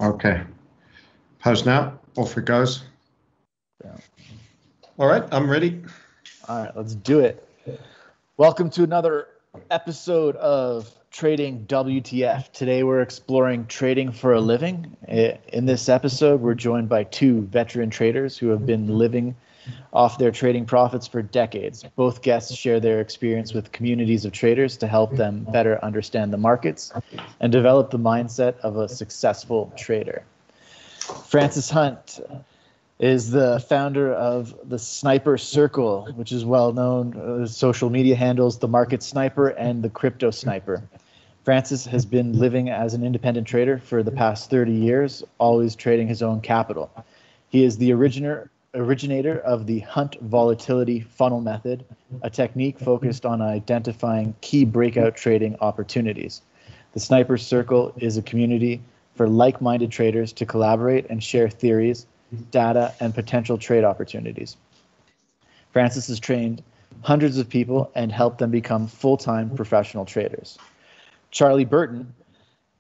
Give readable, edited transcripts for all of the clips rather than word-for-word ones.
Okay. Post now. Off it goes. Yeah. All right, I'm ready. All right, let's do it. Welcome to another episode of Trading WTF. Today we're exploring trading for a living. In this episode, we're joined by two veteran traders who have been living off their trading profits for decades. Both guests share their experience with communities of traders to help them better understand the markets and develop the mindset of a successful trader. Francis Hunt is the founder of the Sniper Circle, which is well known social media handles, the Market Sniper and the Crypto Sniper. Francis has been living as an independent trader for the past 30 years, always trading his own capital. He is the originator of the Hunt Volatility Funnel Method, a technique focused on identifying key breakout trading opportunities. The Sniper Circle is a community for like-minded traders to collaborate and share theories, data, and potential trade opportunities. Francis has trained hundreds of people and helped them become full-time professional traders. Charlie Burton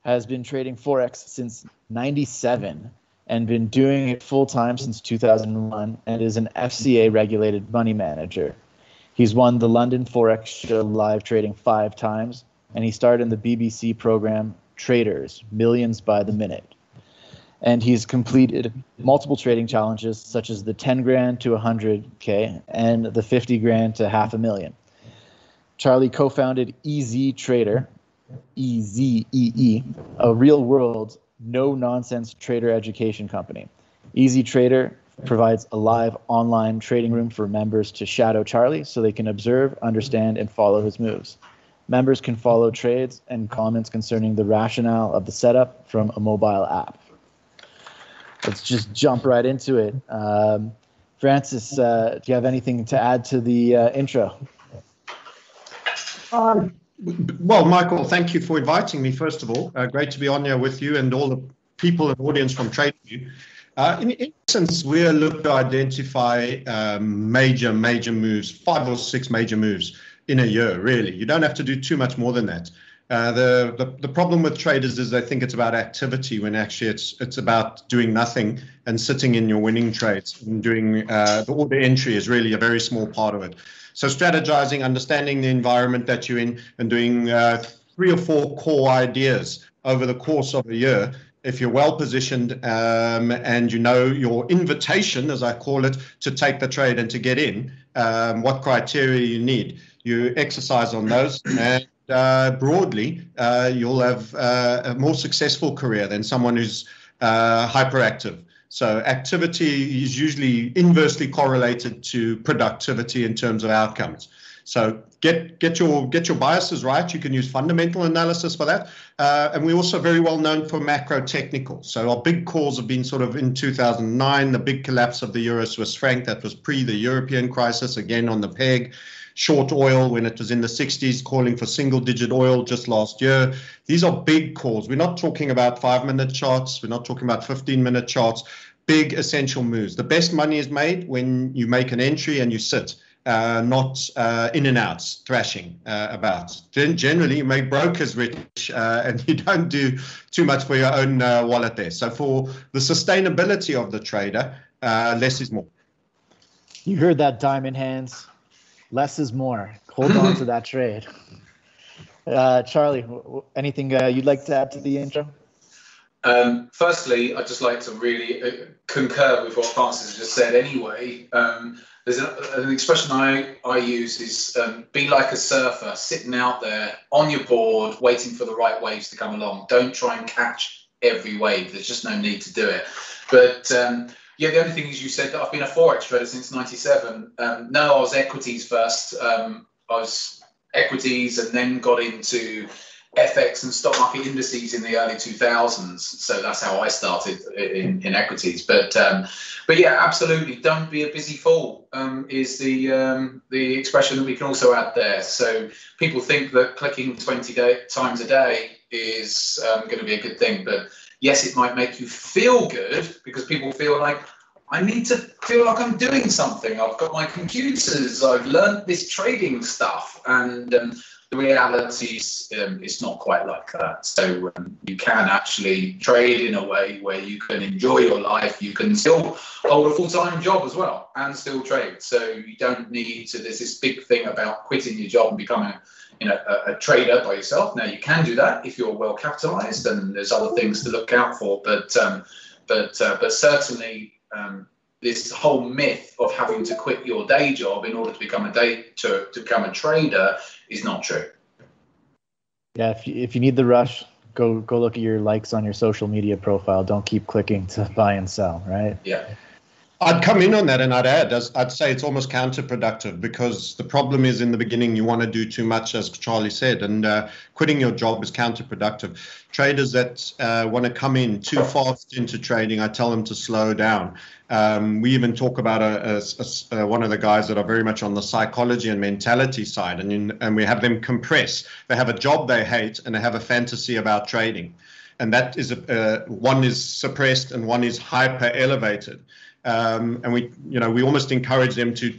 has been trading Forex since '97 and been doing it full-time since 2001 and is an FCA-regulated money manager. He's won the London Forex Show live trading 5 times, and he starred in the BBC program Traders, Millions by the Minute. And he's completed multiple trading challenges, such as the 10 grand to 100K and the 50 grand to $500,000. Charlie co-founded EzeeTrader, EZEE, a real-world, no-nonsense trader education company. EzeeTrader provides a live online trading room for members to shadow Charlie so they can observe, understand, and follow his moves. Members can follow trades and comments concerning the rationale of the setup from a mobile app. Let's just jump right into it. Francis, do you have anything to add to the intro? Well, Michael, thank you for inviting me, first of all. Great to be on here with you and all the people and audience from TradingView. In essence, we are looking to identify major moves, 5 or 6 major moves in a year, really. You don't have to do too much more than that. The problem with traders is they think it's about activity when actually it's about doing nothing and sitting in your winning trades and doing the order entry is really a very small part of it. So strategizing, understanding the environment that you're in and doing 3 or 4 core ideas over the course of a year. If you're well positioned and you know your invitation, as I call it, to take the trade and to get in, what criteria you need, you exercise on those, and broadly, you'll have a more successful career than someone who's hyperactive. So activity is usually inversely correlated to productivity in terms of outcomes. So get your biases right. You can use fundamental analysis for that. And we're also very well known for macro technical. So our big calls have been sort of in 2009, the big collapse of the Euro Swiss franc. That was pre the European crisis, again on the peg. Short oil when it was in the 60s, calling for single-digit oil just last year. These are big calls. We're not talking about 5-minute charts. We're not talking about 15-minute charts. Big essential moves. The best money is made when you make an entry and you sit, not in and outs, thrashing about. Generally, you make brokers rich and you don't do too much for your own wallet there. So for the sustainability of the trader, less is more. You heard that, diamond hands. Less is more. Hold on to that trade. Charlie, anything you'd like to add to the intro? Firstly, I'd just like to really concur with what Francis just said anyway. There's an expression I use is be like a surfer, sitting out there on your board, waiting for the right waves to come along. Don't try and catch every wave. There's just no need to do it. But yeah, the only thing is you said that I've been a Forex trader since '97. No, I was equities first. I was equities and then got into FX and stock market indices in the early 2000s. So that's how I started in equities. But yeah, absolutely. Don't be a busy fool is the expression that we can also add there. So people think that clicking 20 times a day is going to be a good thing. But yes, it might make you feel good because people feel like, I need to feel like I'm doing something. I've got my computers. I've learned this trading stuff. And the reality is it's not quite like that. So you can actually trade in a way where you can enjoy your life. You can still hold a full-time job as well and still trade. So you don't need to. There's this big thing about quitting your job and becoming a trader by yourself. Now you can do that if you're well capitalized, and there's other things to look out for. But certainly. This whole myth of having to quit your day job in order to become a trader is not true. Yeah, if you need the rush, go look at your likes on your social media profile. Don't keep clicking to buy and sell, right? Yeah. I'd come in on that and I'd say it's almost counterproductive, because the problem is in the beginning you want to do too much, as Charlie said, and quitting your job is counterproductive. Traders that want to come in too fast into trading, I tell them to slow down. We even talk about one of the guys that are very much on the psychology and mentality side, and we have them compress. They have a job they hate and they have a fantasy about trading. And that is one is suppressed and one is hyper elevated. And we almost encourage them to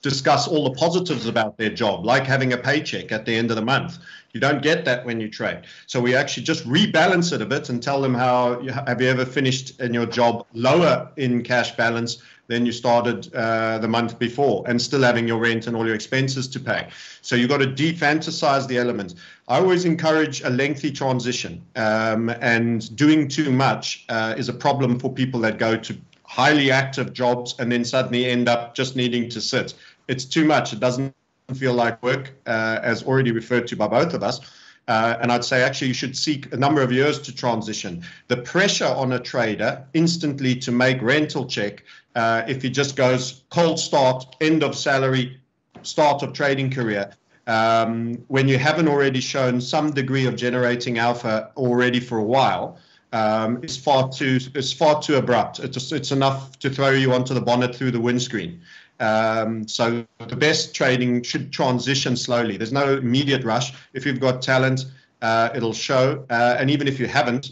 discuss all the positives about their job, like having a paycheck at the end of the month. You don't get that when you trade. So we actually just rebalance it a bit and tell them have you ever finished in your job lower in cash balance than you started the month before, and still having your rent and all your expenses to pay. So you've got to defantasize the elements. I always encourage a lengthy transition, and doing too much is a problem for people that go to highly active jobs and then suddenly end up just needing to sit. It's too much. It doesn't feel like work, as already referred to by both of us. And I'd say actually you should seek a number of years to transition. The pressure on a trader instantly to make rental check, if he just goes cold start, end of salary, start of trading career, when you haven't already shown some degree of generating alpha already for a while, it's far too abrupt. It's enough to throw you onto the bonnet through the windscreen. So the best trading should transition slowly. There's no immediate rush. If you've got talent, it'll show. And even if you haven't,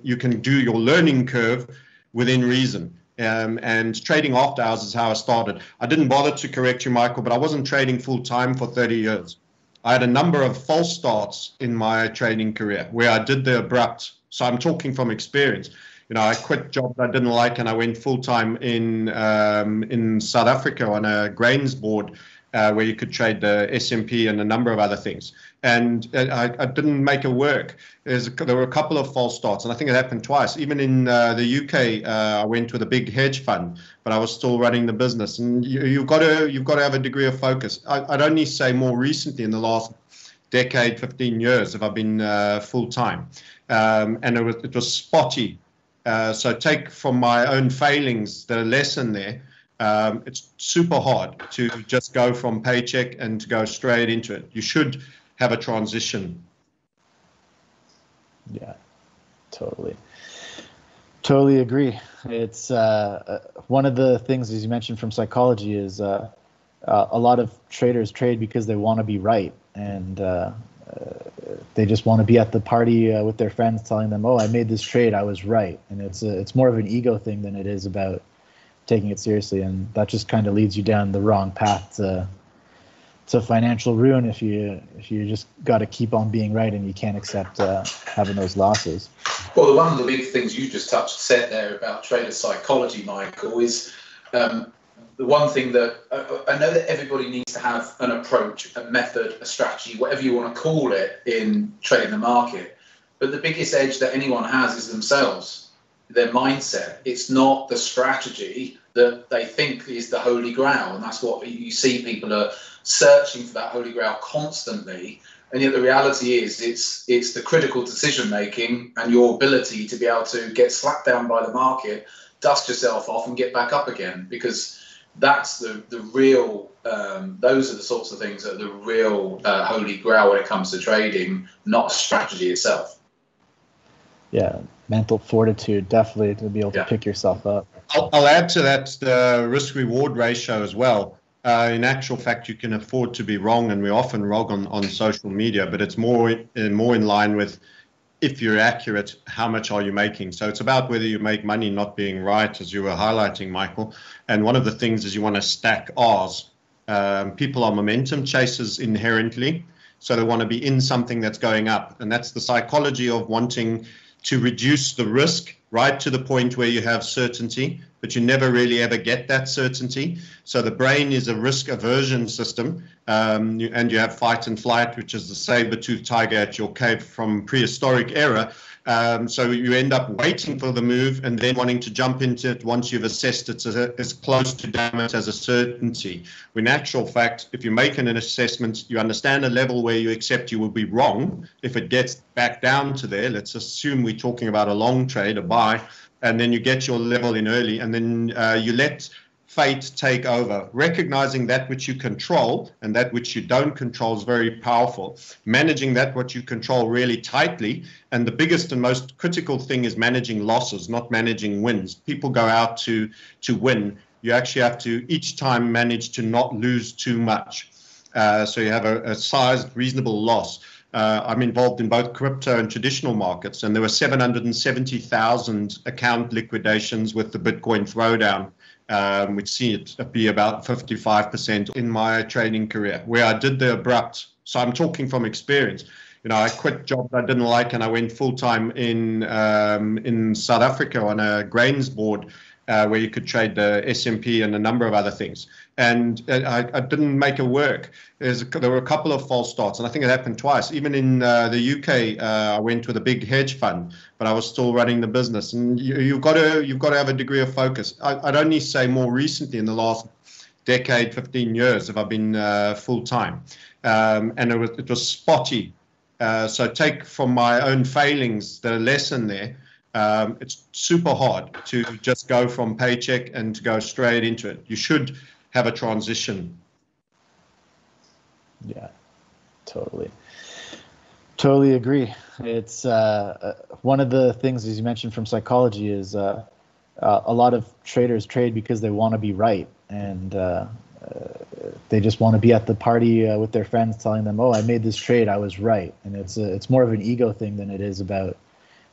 you can do your learning curve within reason. And trading after hours is how I started. I didn't bother to correct you, Michael, but I wasn't trading full time for 30 years. I had a number of false starts in my trading career where I did the abrupt. So I'm talking from experience. I quit jobs I didn't like and I went full time in South Africa on a grains board where you could trade the S&P and a number of other things. And I didn't make it work. There were a couple of false starts, and I think it happened twice. Even in the UK, I went with a big hedge fund, but I was still running the business. And you've got to have a degree of focus. I'd only say more recently in the last decade, 15 years, have I been full time, and it was spotty. So take from my own failings the lesson there. It's super hard to just go from paycheck and to go straight into it. You should have a transition. Yeah, totally agree. It's one of the things, as you mentioned, from psychology is a lot of traders trade because they want to be right, and they just want to be at the party with their friends telling them, oh, I made this trade, I was right. And it's more of an ego thing than it is about taking it seriously, and that just kind of leads you down the wrong path to financial ruin if you just got to keep on being right and you can't accept having those losses. Well, one of the big things you just said there about trader psychology, Michael, is the one thing that I know that everybody needs to have an approach, a method, a strategy, whatever you want to call it, in trading the market. But the biggest edge that anyone has is themselves, their mindset. It's not the strategy that they think is the holy grail. And that's what you see, people are searching for, that holy grail constantly. And yet the reality is it's the critical decision making and your ability to be able to get slapped down by the market, dust yourself off and get back up again, because that's the real, those are the sorts of things that are the real holy grail when it comes to trading, not strategy itself. Yeah, mental fortitude, definitely, to be able to pick yourself up. I'll add to that the risk-reward ratio as well. In actual fact, you can afford to be wrong, and we often wrong on social media, but it's more in line with, if you're accurate, how much are you making? So it's about whether you make money, not being right, as you were highlighting, Michael. And one of the things is you want to stack R's. People are momentum chasers inherently. So they want to be in something that's going up. And that's the psychology of wanting to reduce the risk right to the point where you have certainty, but you never really ever get that certainty. So the brain is a risk aversion system, and you have fight and flight, which is the saber-toothed tiger at your cave from prehistoric era. So you end up waiting for the move and then wanting to jump into it once you've assessed it as close to damn it as a certainty. In actual fact, if you make an assessment, you understand a level where you accept you will be wrong. If it gets back down to there, let's assume we're talking about a long trade, a buy, and then you get your level in early, and then you let fate take over. Recognizing that which you control and that which you don't control is very powerful. Managing that what you control really tightly, and the biggest and most critical thing is managing losses, not managing wins. People go out to win. You actually have to each time manage to not lose too much. So you have a sized, reasonable loss. I'm involved in both crypto and traditional markets, and there were 770,000 account liquidations with the Bitcoin throwdown. We'd see it be about 55% in my trading career, where I did the abrupt. So I'm talking from experience. I quit jobs I didn't like, and I went full time in South Africa on a grains board, where you could trade the S&P and a number of other things. And I didn't make it work. There were a couple of false starts, and I think it happened twice. Even in the UK, I went with a big hedge fund, but I was still running the business. And you've got to have a degree of focus. I'd only say more recently, in the last decade, 15 years, have I been full time, and it was spotty. So take from my own failings the lesson there. It's super hard to just go from paycheck and to go straight into it. You should have a transition. Yeah, totally agree. It's one of the things, as you mentioned, from psychology is a lot of traders trade because they want to be right, and they just want to be at the party with their friends telling them, oh, I made this trade, I was right. And it's more of an ego thing than it is about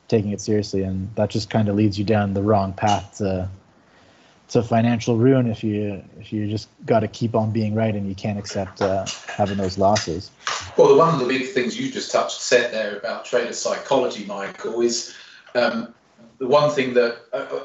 taking it seriously, and that just kind of leads you down the wrong path to financial ruin if you just got to keep on being right and you can't accept having those losses. Well, one of the big things you just said there about trader psychology, Michael, is the one thing that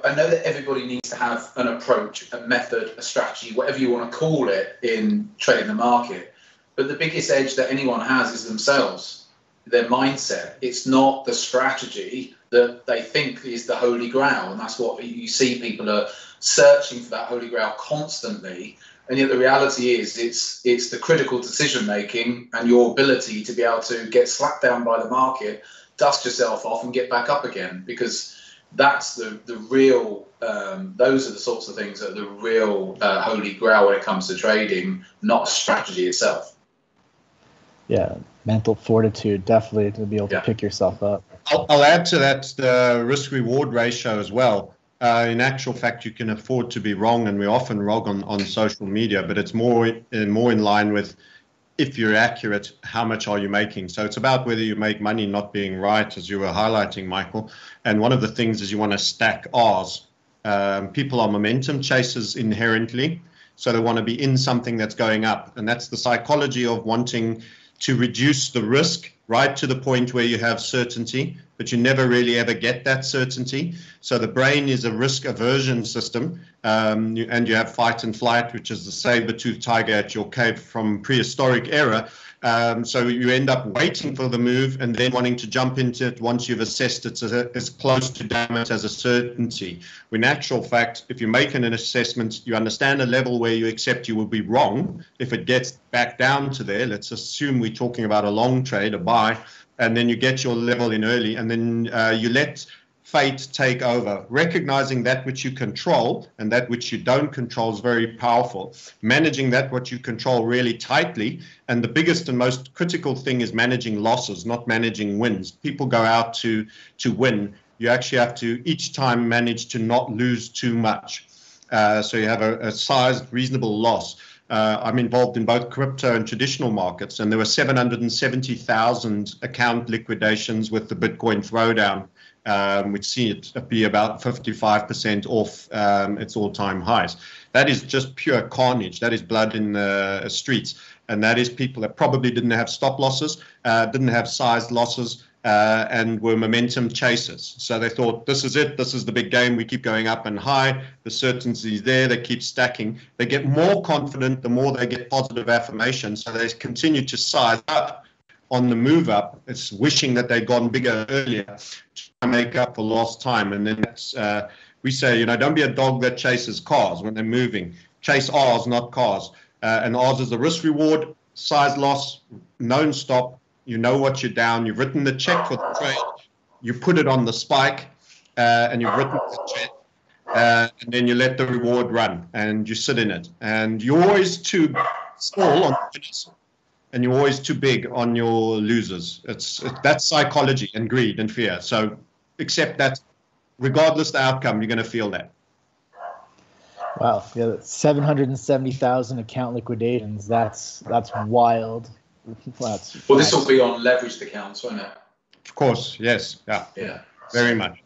I know that everybody needs to have an approach, a method, a strategy, whatever you want to call it, in trading the market. But the biggest edge that anyone has is themselves, their mindset. It's not the strategy that they think is the holy grail, and that's what you see. People are searching for that holy grail constantly, and yet the reality is it's the critical decision making and your ability to be able to get slapped down by the market, dust yourself off, and get back up again, because that's the real those are the sorts of things that are the real holy grail when it comes to trading, not strategy itself. Yeah, mental fortitude, definitely, to be able to pick yourself up. I'll add to that the risk-reward ratio as well. In actual fact, you can afford to be wrong, and we often wrong on social media, but it's more in line with, if you're accurate, how much are you making? So it's about whether you make money, not being right, as you were highlighting, Michael. And one of the things is you want to stack R's. People are momentum chasers inherently, so they want to be in something that's going up. And that's the psychology of wanting to reduce the risk right to the point where you have certainty, but you never really ever get that certainty. So the brain is a risk aversion system, and you have fight and flight, which is the saber-toothed tiger at your cave from prehistoric era. So you end up waiting for the move and then wanting to jump into it once you've assessed it as close to damn it as a certainty. In actual fact, if you make an assessment, you understand a level where you accept you will be wrong. If it gets back down to there, let's assume we're talking about a long trade, a buy, and then you get your level in early, and then you let fate take over. Recognizing that which you control and that which you don't control is very powerful. Managing that what you control really tightly, and the biggest and most critical thing is managing losses, not managing wins. People go out to win. You actually have to each time manage to not lose too much. So you have a sized, reasonable loss. I'm involved in both crypto and traditional markets, and there were 770,000 account liquidations with the Bitcoin throwdown. which see it be about 55% off its all-time highs. That is just pure carnage. That is blood in the streets. And that is people that probably didn't have stop losses, didn't have sized losses, and were momentum chasers. So they thought, this is it, this is the big game, we keep going up and high, the certainty is there, they keep stacking. They get more confident the more they get positive affirmation, so they continue to size up on the move up. It's wishing that they'd gone bigger earlier to make up for lost time. And then that's, we say, don't be a dog that chases cars when they're moving. Chase R's, not cars. And ours is the risk reward, size loss, known stop. You know what you're down. You've written the check for the trade. You put it on the spike, and you've written the check. And then you let the reward run, and you sit in it. And you're always too small on winners, and you're always too big on your losers. That's psychology and greed and fear. So accept that, regardless the outcome, you're going to feel that. Wow, yeah, 770,000 account liquidations. That's wild. Well, this will be on leveraged accounts, won't it? Of course, yes, yeah, very much.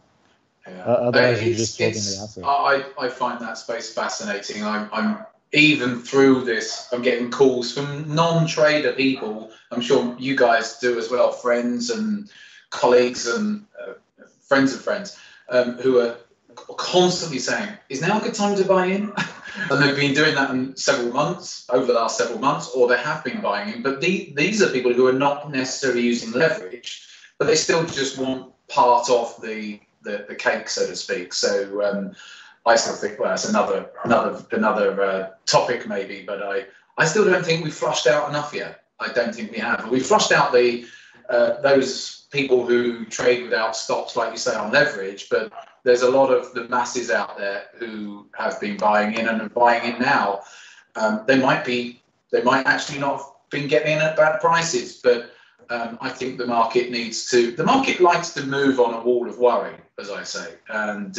Yeah. Otherwise, you're just holding the asset. I find that space fascinating. I'm even through this, I'm getting calls from non-trader people. I'm sure you guys do as well, friends and colleagues and friends of friends, who are constantly saying, is now a good time to buy in? And they've been doing that in over the last several months, or they have been buying in. But these are people who are not necessarily using leverage, but they still just want part of the cake, so to speak. So I still think, well, it's another topic maybe, but I still don't think we've flushed out enough yet. I don't think we have. We've flushed out those people who trade without stops, like you say, on leverage, but there's a lot of the masses out there who have been buying in and are buying in now. They might actually not have been getting in at bad prices, but I think the market likes to move on a wall of worry, as I say. And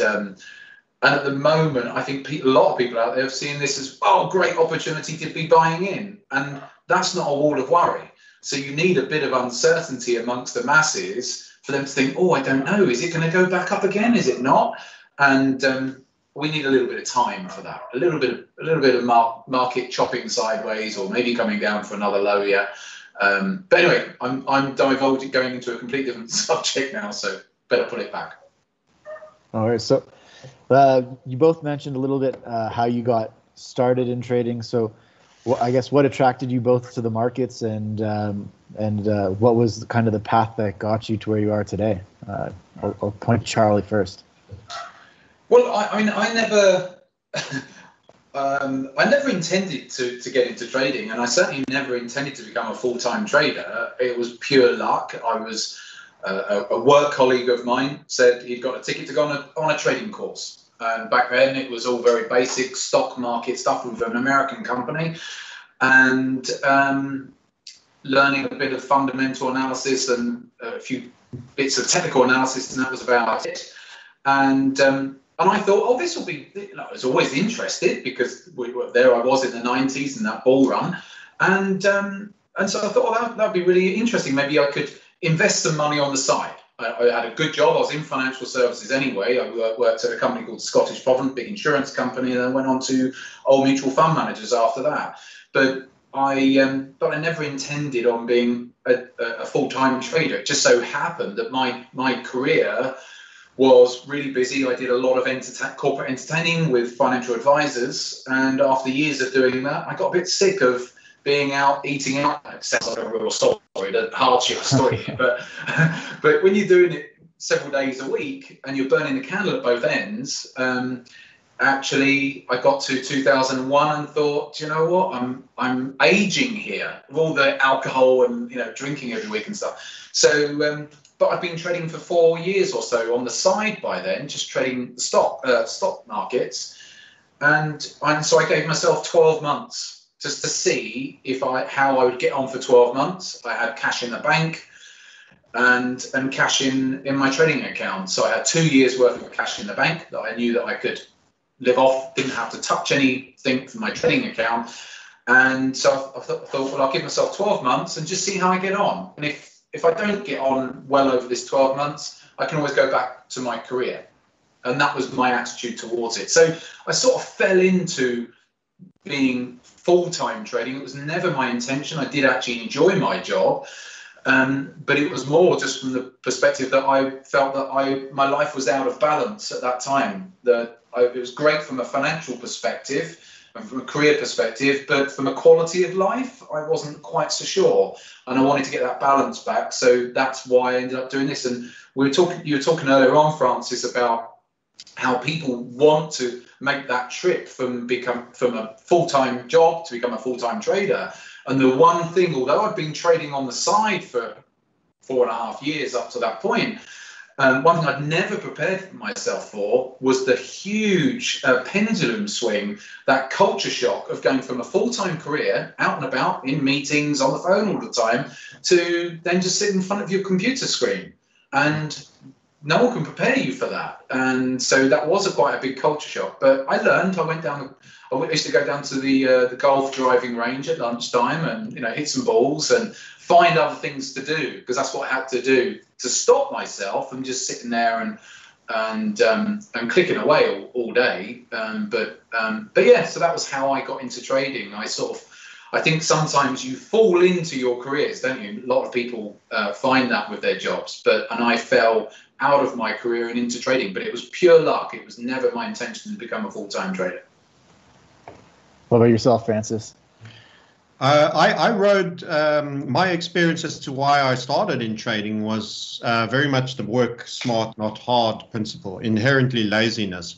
at the moment, I think a lot of people out there have seen this as, great opportunity to be buying in. And that's not a wall of worry. So you need a bit of uncertainty amongst the masses for them to think, I don't know, is it going to go back up again? Is it not? And we need a little bit of time for that, a little bit of market chopping sideways, or maybe coming down for another low yet. But anyway, I'm divulging, going into a completely different subject now, so better put it back. All right, so you both mentioned a little bit how you got started in trading. So I guess what attracted you both to the markets, and what was kind of the path that got you to where you are today? I'll point to Charlie first. Well, I never intended to get into trading, and I certainly never intended to become a full-time trader. It was pure luck. I was a work colleague of mine said he'd got a ticket to go on a trading course. And back then it was all very basic stock market stuff with an American company, and learning a bit of fundamental analysis and a few bits of technical analysis, and that was about it. And I thought, this will be, I was always interested because there I was in the 90s in that bull run. And so I thought, that'd be really interesting. Maybe I could invest some money on the side. I had a good job. I was in financial services anyway. I worked at a company called Scottish Provident, big insurance company, and then went on to Old Mutual Fund Managers after that. But I never intended on being a full-time trader. It just so happened that my career was really busy. I did a lot of corporate entertaining with financial advisors, and after years of doing that, I got a bit sick of being out, eating out. It sounds like a real story, a hardship story, but when you're doing it several days a week and you're burning the candle at both ends, actually, I got to 2001 and thought, you know what, I'm aging here with all the alcohol and drinking every week and stuff. So, but I've been trading for 4 years or so on the side by then, just trading stock markets, and so I gave myself 12 months. Just to see how I would get on for 12 months. I had cash in the bank and cash in my trading account. So I had 2 years worth of cash in the bank that I knew that I could live off, didn't have to touch anything from my trading account. And so I thought, well, I'll give myself 12 months and just see how I get on. And if I don't get on well over this 12 months, I can always go back to my career. And that was my attitude towards it. So I sort of fell into being full-time trading. It was never my intention. I did actually enjoy my job. But it was more just from the perspective that I felt that my life was out of balance at that time. It was great from a financial perspective and from a career perspective, but from a quality of life, I wasn't quite so sure. And I wanted to get that balance back. So that's why I ended up doing this. And you were talking earlier on, Francis, about how people want to make that trip from a full-time job to become a full-time trader. And the one thing, although I've been trading on the side for 4.5 years up to that point, one thing I'd never prepared myself for was the huge pendulum swing, that culture shock of going from a full-time career, out and about, in meetings, on the phone all the time, to then just sit in front of your computer screen. And no one can prepare you for that. And so that was quite a big culture shock. But I learned. I used to go down to the golf driving range at lunchtime and hit some balls and find other things to do, because that's what I had to do to stop myself from just sitting there and clicking away all day. But yeah, so that was how I got into trading. I think sometimes you fall into your careers, don't you? A lot of people find that with their jobs, and I fell out of my career and into trading, but it was pure luck. It was never my intention to become a full-time trader. What about yourself, Francis? I wrote my experience as to why I started in trading was very much the work smart, not hard principle, inherently laziness.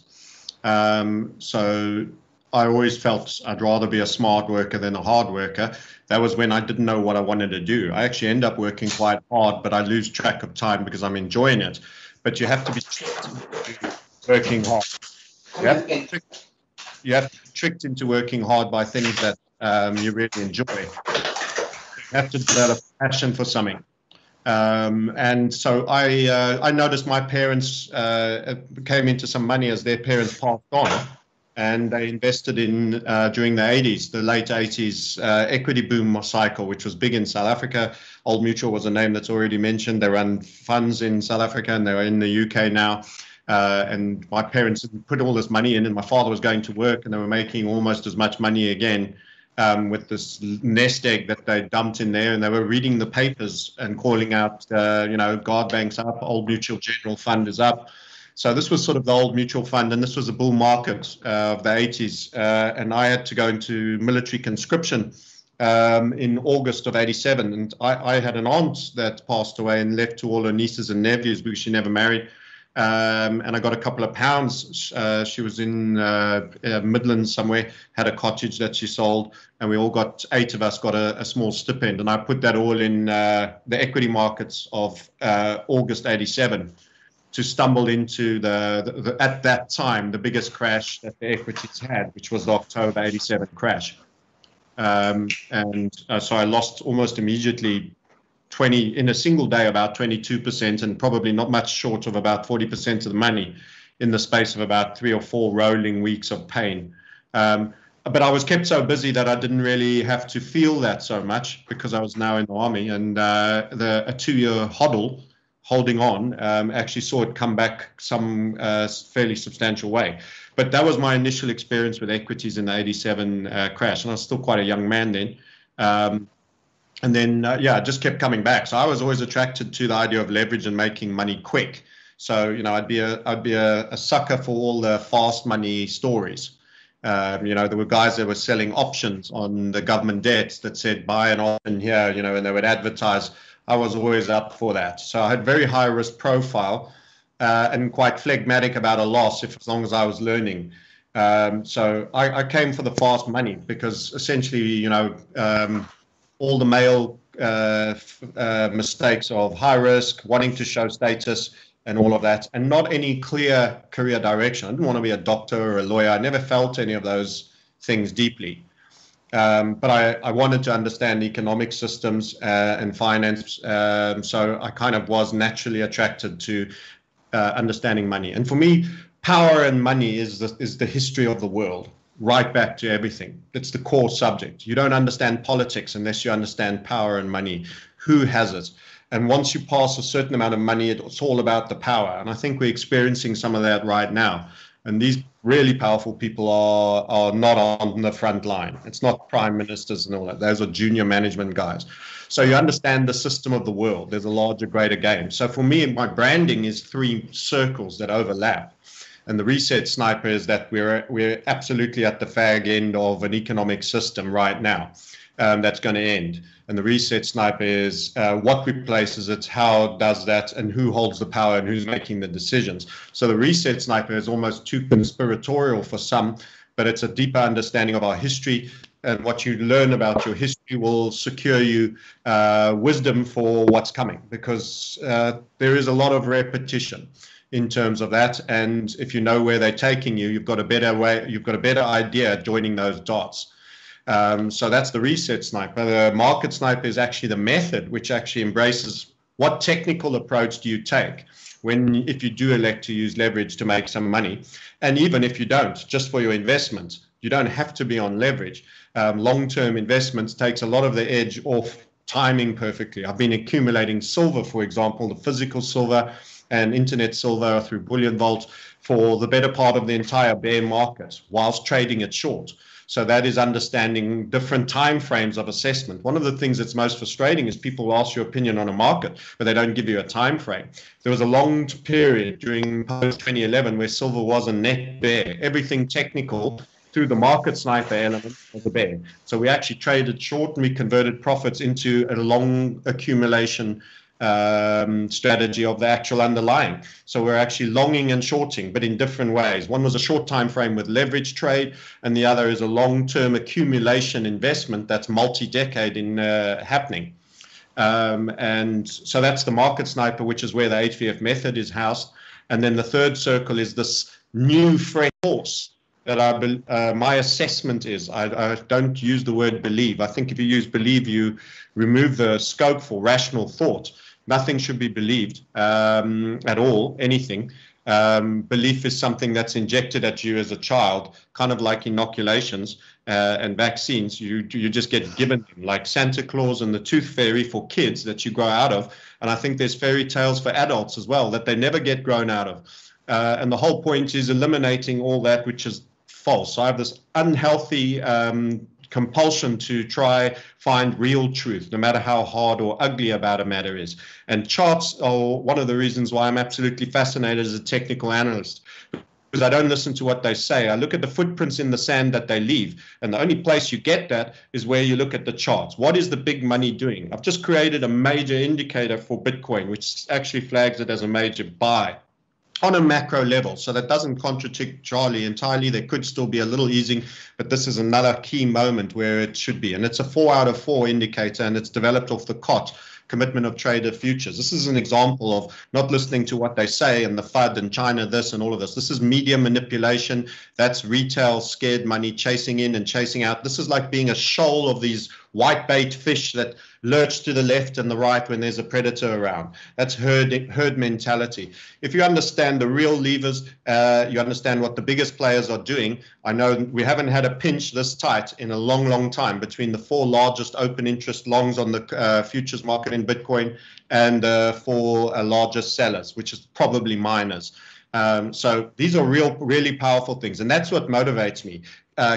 So I always felt I'd rather be a smart worker than a hard worker. That was when I didn't know what I wanted to do. I actually end up working quite hard, but I lose track of time because I'm enjoying it. But you have to be tricked into working hard. You have to be tricked into working hard by things that you really enjoy. You have to develop passion for something. And so I noticed my parents came into some money as their parents passed on. And they invested in, during the 80s, the late 80s equity boom cycle, which was big in South Africa. Old Mutual was a name that's already mentioned. They run funds in South Africa and they're in the UK now. And my parents put all this money in, and my father was going to work and they were making almost as much money again with this nest egg that they dumped in there. And they were reading the papers and calling out, Guard Bank's up, Old Mutual General Fund is up. So this was sort of the old mutual fund, and this was a bull market of the 80s. And I had to go into military conscription in August of 87. And I had an aunt that passed away and left to all her nieces and nephews because she never married. And I got a couple of pounds. She was in Midlands somewhere, had a cottage that she sold, and we all got, 8 of us got a small stipend. And I put that all in the equity markets of August 87. To stumble into the at that time the biggest crash that the equities had, which was the October 87 crash, and so I lost almost immediately 20 in a single day, about 22%, and probably not much short of about 40% of the money in the space of about 3 or 4 rolling weeks of pain. But I was kept so busy that I didn't really have to feel that so much because I was now in the army, and a 2-year hodl. Holding on, actually saw it come back some fairly substantial way. But that was my initial experience with equities in the 87 crash. And I was still quite a young man then. And then, it just kept coming back. So I was always attracted to the idea of leverage and making money quick. So, I'd be a sucker for all the fast money stories. There were guys that were selling options on the government debt that said buy an option here, and they would advertise. I was always up for that. So I had very high risk profile and quite phlegmatic about a loss as long as I was learning. So I came for the fast money because essentially, all the male mistakes of high risk, wanting to show status and all of that, and not any clear career direction. I didn't want to be a doctor or a lawyer. I never felt any of those things deeply. But I wanted to understand economic systems and finance, so I kind of was naturally attracted to understanding money. And for me, power and money is the history of the world, right back to everything. It's the core subject. You don't understand politics unless you understand power and money. Who has it? And once you pass a certain amount of money, it's all about the power. And I think we're experiencing some of that right now. And these really powerful people are not on the front line. It's not prime ministers and all that. Those are junior management guys. So you understand the system of the world. There's a larger, greater game. So for me, my branding is 3 circles that overlap. And the reset sniper is that we're absolutely at the fag end of an economic system right now that's going to end. And the reset sniper is what replaces it, how does that, and who holds the power and who's making the decisions. So the reset sniper is almost too conspiratorial for some, but it's a deeper understanding of our history. And what you learn about your history will secure you wisdom for what's coming, because there is a lot of repetition in terms of that. And if you know where they're taking you, you've got a better idea joining those dots. So that's the reset sniper. The market sniper is actually the method, which actually embraces what technical approach do you take if you do elect to use leverage to make some money. And even if you don't, just for your investment, you don't have to be on leverage. Long-term investments takes a lot of the edge off timing perfectly. I've been accumulating silver, for example, the physical silver and internet silver through Bullion Vault for the better part of the entire bear market whilst trading it short. So that is understanding different time frames of assessment. One of the things that's most frustrating is people ask your opinion on a market, but they don't give you a time frame. There was a long period during post-2011 where silver was a net bear, everything technical through the market sniper element of the bear. So we actually traded short and we converted profits into a long accumulation strategy of the actual underlying. So we're actually longing and shorting, but in different ways. One was a short time frame with leverage trade, and the other is a long-term accumulation investment that's multi-decade in happening. And so that's the market sniper, which is where the HVF method is housed. And then the third circle is this new fresh force that my assessment is. I don't use the word believe. I think if you use believe, you remove the scope for rational thought. Nothing should be believed at all, anything. Belief is something that's injected at you as a child, kind of like inoculations and vaccines. You just get given them, like Santa Claus and the Tooth Fairy for kids that you grow out of. And I think there's fairy tales for adults as well that they never get grown out of. And the whole point is eliminating all that which is false. So I have this unhealthy compulsion to try find real truth, no matter how hard or ugly about a matter is. And charts are one of the reasons why I'm absolutely fascinated as a technical analyst, because I don't listen to what they say. I look at the footprints in the sand that they leave. And the only place you get that is where you look at the charts. What is the big money doing? I've just created a major indicator for Bitcoin, which actually flags it as a major buy on a macro level. So that doesn't contradict Charlie entirely. There could still be a little easing, but this is another key moment where it should be. And it's a 4 out of 4 indicator, and it's developed off the COT, Commitment of Trader Futures. This is an example of not listening to what they say and the FUD and China this and all of this. This is media manipulation. That's retail scared money chasing in and chasing out. This is like being a shoal of these white bait fish that lurch to the left and the right when there's a predator around. That's herd mentality. If you understand the real levers, you understand what the biggest players are doing. I know we haven't had a pinch this tight in a long, long time between the 4 largest open interest longs on the futures market in Bitcoin and 4 largest sellers, which is probably miners. So these are really powerful things. And that's what motivates me.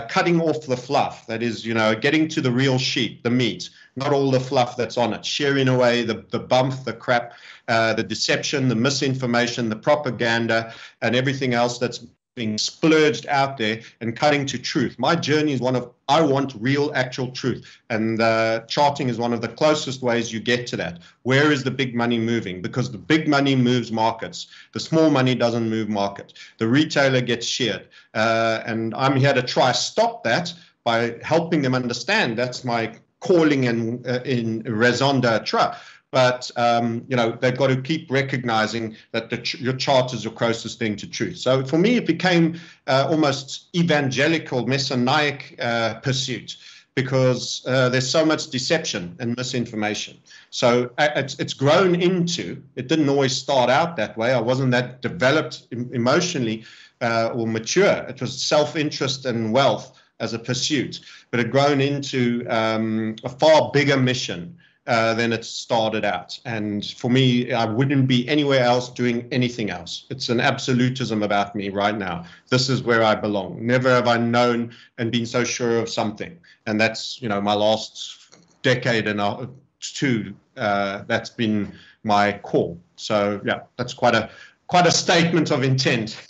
Cutting off the fluff, that is, getting to the real sheep, the meat, not all the fluff that's on it, shearing away the bump, the crap, the deception, the misinformation, the propaganda, and everything else that's being splurged out there, and cutting to truth. My journey is one of, I want real, actual truth. And charting is one of the closest ways you get to that. Where is the big money moving? Because the big money moves markets. The small money doesn't move market. The retailer gets sheared. And I'm here to try stop that by helping them understand that's my calling and in raison d'etre. But, they've got to keep recognizing that your chart is your closest thing to truth. So for me, it became almost evangelical, messianic pursuit, because there's so much deception and misinformation. So it's grown into, it didn't always start out that way. I wasn't that developed emotionally or mature. It was self-interest and wealth as a pursuit, but it grown into a far bigger mission. than it started out. And for me, I wouldn't be anywhere else doing anything else. It's an absolutism about me right now. This is where I belong. Never have I known and been so sure of something. And that's, my last decade and two, that's been my call. So yeah, that's quite a statement of intent.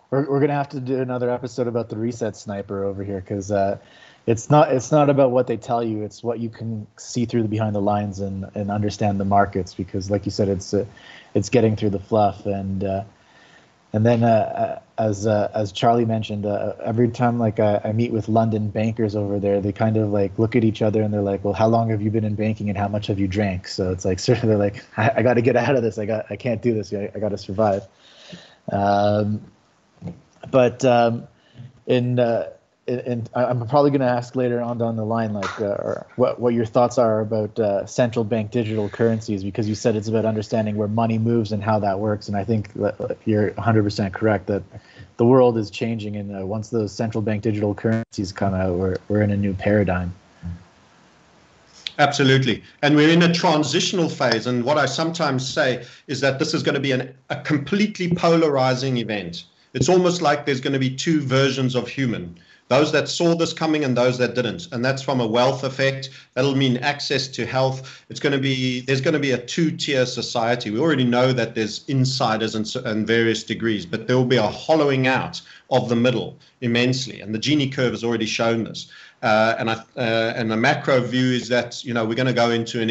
We're going to have to do another episode about the reset sniper over here, because it's not about what they tell you. It's what you can see through behind the lines and understand the markets, because like you said, it's getting through the fluff. And then as Charlie mentioned, every time I meet with London bankers over there, they kind of look at each other and they're like, well, how long have you been in banking and how much have you drank? So it's sort of, they're like, I got to get out of this. I can't do this. I got to survive. But I'm probably going to ask later on down the line, what your thoughts are about central bank digital currencies, because you said it's about understanding where money moves and how that works. And I think you're 100% correct that the world is changing, and once those central bank digital currencies come out, we're in a new paradigm. Absolutely. And we're in a transitional phase. And what I sometimes say is that this is going to be a completely polarizing event. It's almost like there's going to be two versions of human. Those that saw this coming and those that didn't. And that's from a wealth effect. That'll mean access to health. There's going to be a two-tier society. We already know that there's insiders and various degrees, but there will be a hollowing out of the middle immensely. And the Gini curve has already shown this. And the macro view is that, we're going to go into an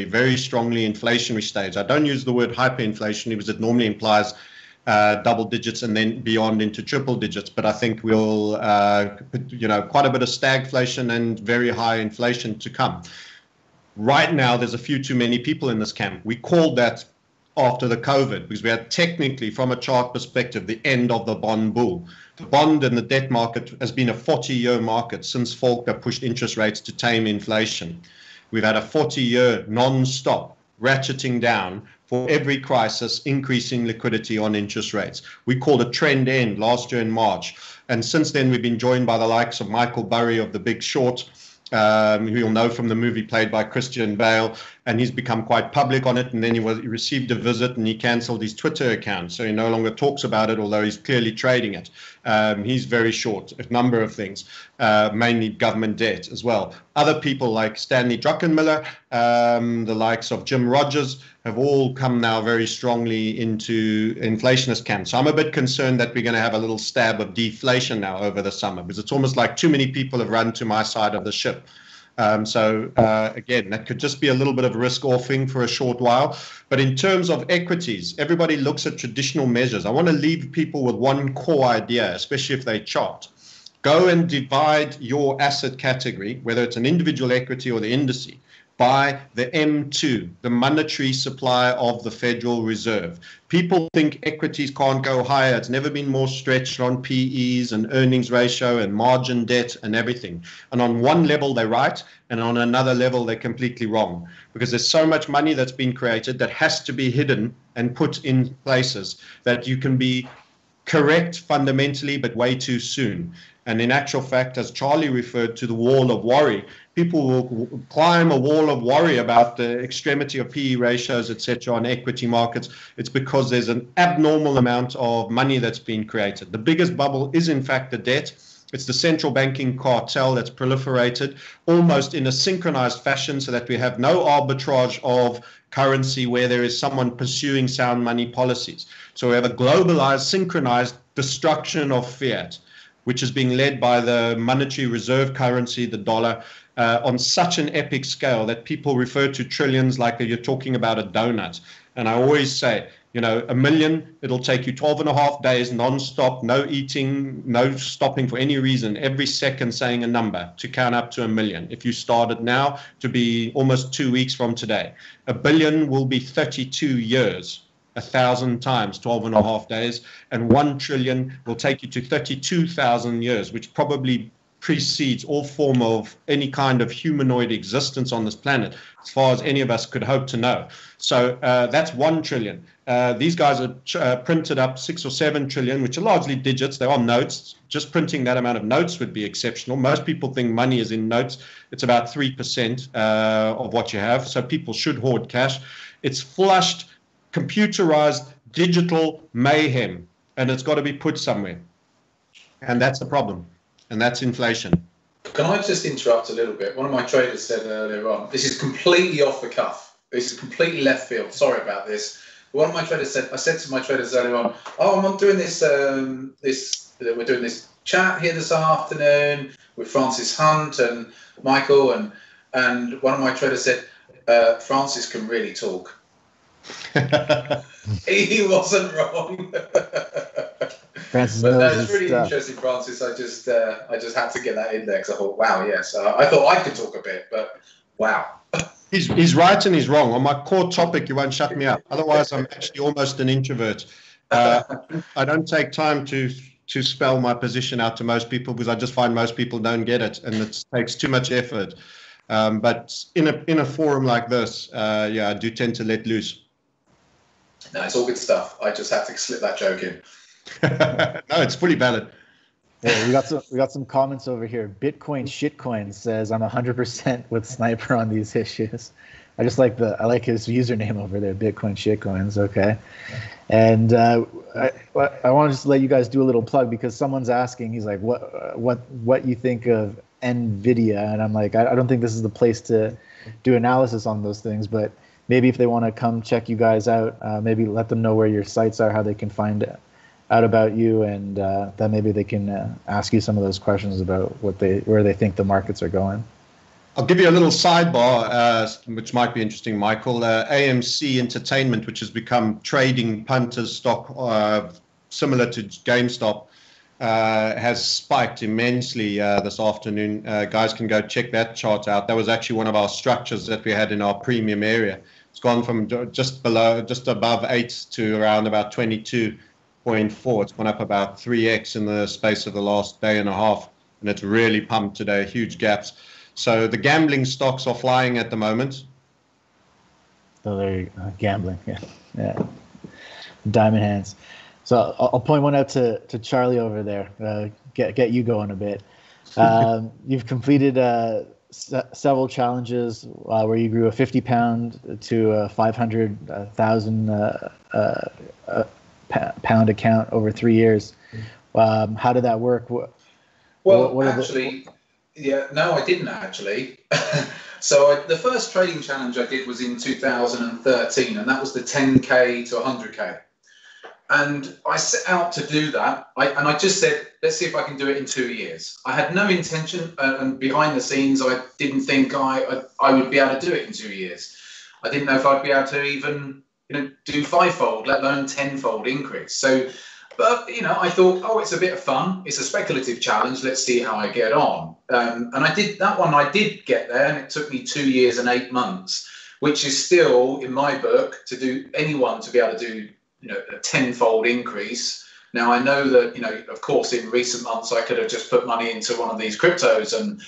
very strongly inflationary stage. I don't use the word hyperinflationary because it normally implies double digits and then beyond into triple digits. But I think we'll, quite a bit of stagflation and very high inflation to come. Right now, there's a few too many people in this camp. We called that after the COVID because we had technically, from a chart perspective, the end of the bond bull. The bond and the debt market has been a 40-year market since Volcker pushed interest rates to tame inflation. We've had a 40-year non-stop ratcheting down for every crisis, increasing liquidity on interest rates. We called a trend end last year in March. And since then, we've been joined by the likes of Michael Burry of The Big Short, who you'll know from the movie played by Christian Bale. And he's become quite public on it. And then he received a visit and he canceled his Twitter account. So he no longer talks about it, although he's clearly trading it. He's very short, a number of things, mainly government debt as well. Other people like Stanley Druckenmiller, the likes of Jim Rogers, have all come now very strongly into inflationist camp. So I'm a bit concerned that we're going to have a little stab of deflation now over the summer, because it's almost like too many people have run to my side of the ship. Again, that could just be a little bit of risk offing for a short while. But in terms of equities, everybody looks at traditional measures. I want to leave people with one core idea, especially if they chart. Go and divide your asset category, whether it's an individual equity or the indice, by the M2, the monetary supply of the Federal Reserve. People think equities can't go higher. It's never been more stretched on PEs and earnings ratio and margin debt and everything. And on one level, they're right, and on another level, they're completely wrong, because there's so much money that's been created that has to be hidden and put in places that you can be correct fundamentally, but way too soon. And in actual fact, as Charlie referred to the wall of worry, people will climb a wall of worry about the extremity of PE ratios, etc., on equity markets. It's because there's an abnormal amount of money that's been created. The biggest bubble is, in fact, the debt. It's the central banking cartel that's proliferated almost in a synchronized fashion, so that we have no arbitrage of currency where there is someone pursuing sound money policies. So we have a globalized, synchronized destruction of fiat, which is being led by the monetary reserve currency, the dollar, on such an epic scale that people refer to trillions like you're talking about a donut. And I always say, $1 million, it'll take you 12 and a half days non-stop, no eating, no stopping for any reason, every second saying a number to count up to $1 million. If you started now, to be almost 2 weeks from today. $1 billion will be 32 years. 1,000 times 12 and a half days, and 1 trillion will take you to 32,000 years, which probably precedes all form of any kind of humanoid existence on this planet, as far as any of us could hope to know. So that's 1 trillion. These guys are printed up 6 or 7 trillion, which are largely digits. They are notes. Just printing that amount of notes would be exceptional. Most people think money is in notes. It's about 3% of what you have. So people should hoard cash. It's flushed, computerized, digital mayhem, and it's got to be put somewhere. And that's the problem. And that's inflation. Can I just interrupt a little bit? One of my traders said earlier on, this is completely off the cuff. This is completely left field. Sorry about this. One of my traders said, I said to my traders earlier on, I'm doing this, we're doing this chat here this afternoon with Francis Hunt and Michael, and one of my traders said, Francis can really talk. He wasn't wrong. Francis but knows that's really interesting, Francis. I just had to get that in there because I thought, wow, yes. I thought I could talk a bit, but wow. He's right and he's wrong. On my core topic, you won't shut me up. Otherwise, I'm actually almost an introvert. I don't take time to spell my position out to most people because I just find most people don't get it, and it takes too much effort. But in a forum like this, I do tend to let loose. No, it's all good stuff. I just had to slip that joke in. No, it's fully valid. Yeah, we got some comments over here. Bitcoin Shitcoin says I'm 100% with Sniper on these issues. I like his username over there, Bitcoin Shitcoins. Okay, and I want to just let you guys do a little plug because someone's asking. He's like, what you think of NVIDIA? And I'm like, I don't think this is the place to do analysis on those things, but maybe if they want to come check you guys out, maybe let them know where your sites are, how they can find out about you, and then maybe they can ask you some of those questions about where they think the markets are going. I'll give you a little sidebar, which might be interesting, Michael. AMC Entertainment, which has become trading punters stock similar to GameStop, has spiked immensely this afternoon. Guys can go check that chart out. That was actually one of our structures that we had in our premium area. It's gone from just above 8 to around about 22.4. It's gone up about 3x in the space of the last day and a half, and it's really pumped today, huge gaps. So the gambling stocks are flying at the moment. So they're gambling, yeah. Diamond hands. So I'll point one out to Charlie over there. Get you going a bit. You've completed several challenges where you grew a 50 pound to a 500,000 pound account over 3 years. How did that work? I didn't actually. So the first trading challenge I did was in 2013, and that was the 10K to 100K. And I set out to do that, and I just said, let's see if I can do it in 2 years. I had no intention, and behind the scenes, I didn't think I would be able to do it in 2 years. I didn't know if I'd be able to even do fivefold, let alone tenfold increase. So, but I thought, it's a bit of fun. It's a speculative challenge. Let's see how I get on. And I did that one. I did get there, and it took me 2 years and 8 months, which is still, in my book, anyone to be able to do a tenfold increase. Now I know that of course in recent months I could have just put money into one of these cryptos and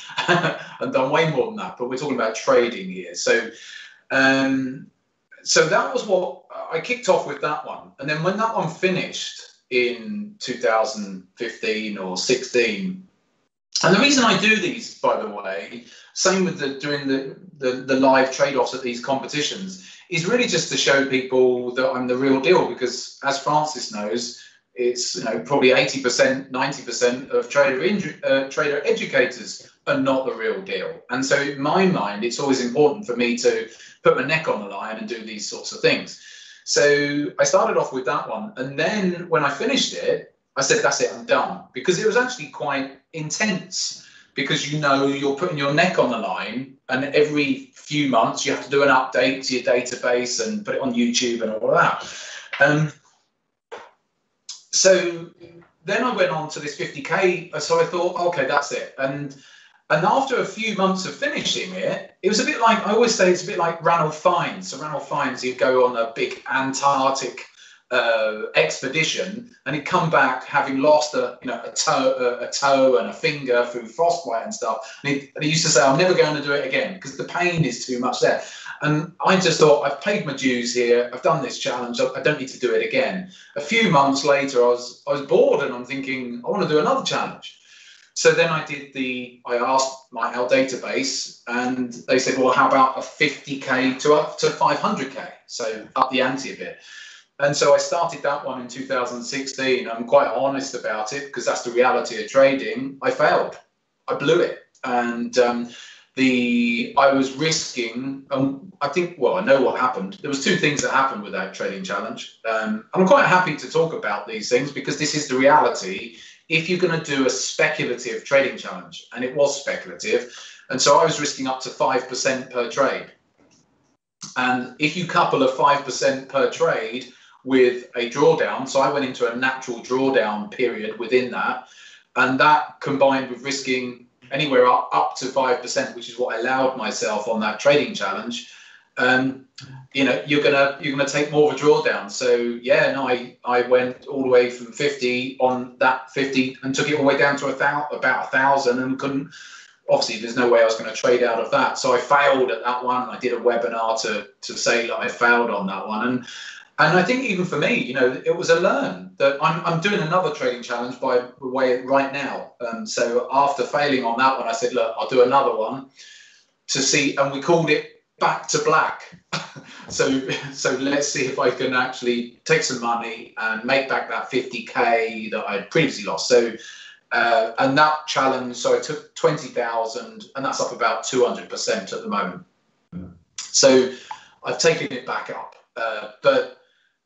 and done way more than that. But we're talking about trading here. So that was what I kicked off with, that one. And then when that one finished in 2015 or 16. And the reason I do these, by the way, same with doing the live trade-offs at these competitions, is really just to show people that I'm the real deal, because as Francis knows, it's probably 80%, 90% of trader educators are not the real deal. And so in my mind, it's always important for me to put my neck on the line and do these sorts of things. So I started off with that one. And then when I finished it, I said, that's it, I'm done. Because it was actually quite intense, because you're putting your neck on the line, and every few months you have to do an update to your database and put it on YouTube and all that. So then I went on to this 50K. So I thought, okay, that's it. And after a few months of finishing it, it was a bit like, I always say it's a bit like Ranulph Fiennes. So Ranulph Fiennes, he'd go on a big Antarctic expedition, and he'd come back having lost a toe and a finger through frostbite and stuff. And he used to say, "I'm never going to do it again because the pain is too much there." And I just thought, I've paid my dues here. I've done this challenge. I don't need to do it again. A few months later, I was bored, and I'm thinking, I want to do another challenge. So then I asked our database, and they said, well, how about a 50K to up to 500K? So up the ante a bit. And so I started that one in 2016. I'm quite honest about it because that's the reality of trading. I failed. I blew it. And I was risking, I know what happened. There was two things that happened with that trading challenge. I'm quite happy to talk about these things because this is the reality. If you're going to do a speculative trading challenge, and it was speculative, and so I was risking up to 5% per trade. And if you couple a 5% per trade with a drawdown, so I went into a natural drawdown period within that, and that combined with risking anywhere up to 5%, which is what I allowed myself on that trading challenge, you're gonna take more of a drawdown. So I went all the way from 50 on that 50 and took it all the way down to about 1,000 and couldn't. Obviously, there's no way I was going to trade out of that. So I failed at that one. I did a webinar to say that I failed on that one. And I think even for me, it was a learn that I'm doing another trading challenge by the way right now. So after failing on that one, I said, look, I'll do another one to see. And we called it Back to Black. So let's see if I can actually take some money and make back that 50K that I'd previously lost. So and that challenge, so I took 20,000, and that's up about 200% at the moment. So I've taken it back up, but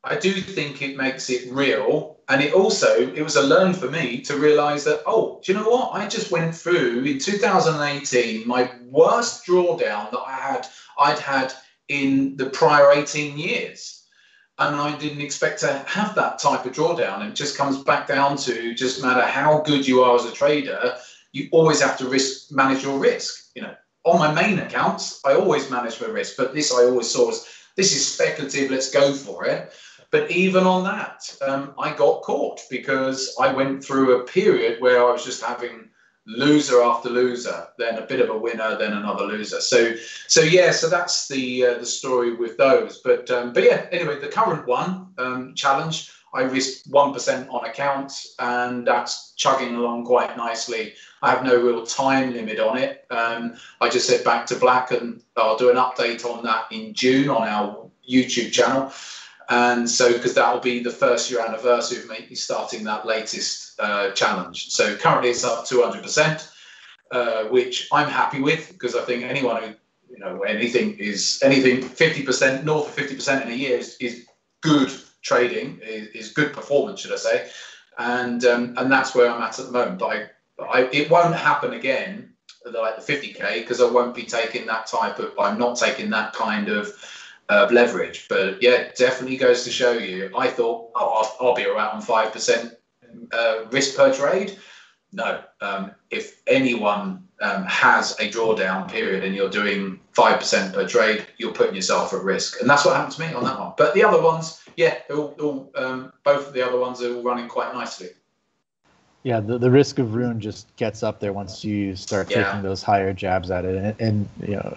I do think it makes it real. And it was a learn for me to realize that, do you know what? I just went through in 2018, my worst drawdown that I'd had in the prior 18 years. And I didn't expect to have that type of drawdown. It just comes back down to just no matter how good you are as a trader, you always have to manage your risk. On my main accounts, I always manage my risk, but this I always saw as this is speculative. Let's go for it. But even on that, I got caught because I went through a period where I was just having loser after loser, then a bit of a winner, then another loser. So that's the story with those. But anyway, the current one challenge, I risked 1% on accounts, and that's chugging along quite nicely. I have no real time limit on it. I just said Back to Black, and I'll do an update on that in June on our YouTube channel. And so, because that will be the first year anniversary of me starting that latest challenge. So currently it's up 200%, which I'm happy with, because I think anyone who, anything 50%, north of 50% in a year is good trading, is good performance, should I say. And that's where I'm at the moment. But it won't happen again, like the 50K, because I won't be taking that I'm not taking that kind of leverage. But yeah, definitely goes to show you. I thought, I'll be around 5% risk per trade. No, if anyone has a drawdown period and you're doing 5% per trade, you're putting yourself at risk, and that's what happened to me on that one. But the other ones, both of the other ones are all running quite nicely. Yeah, the risk of ruin just gets up there once you start taking those higher jabs at it, and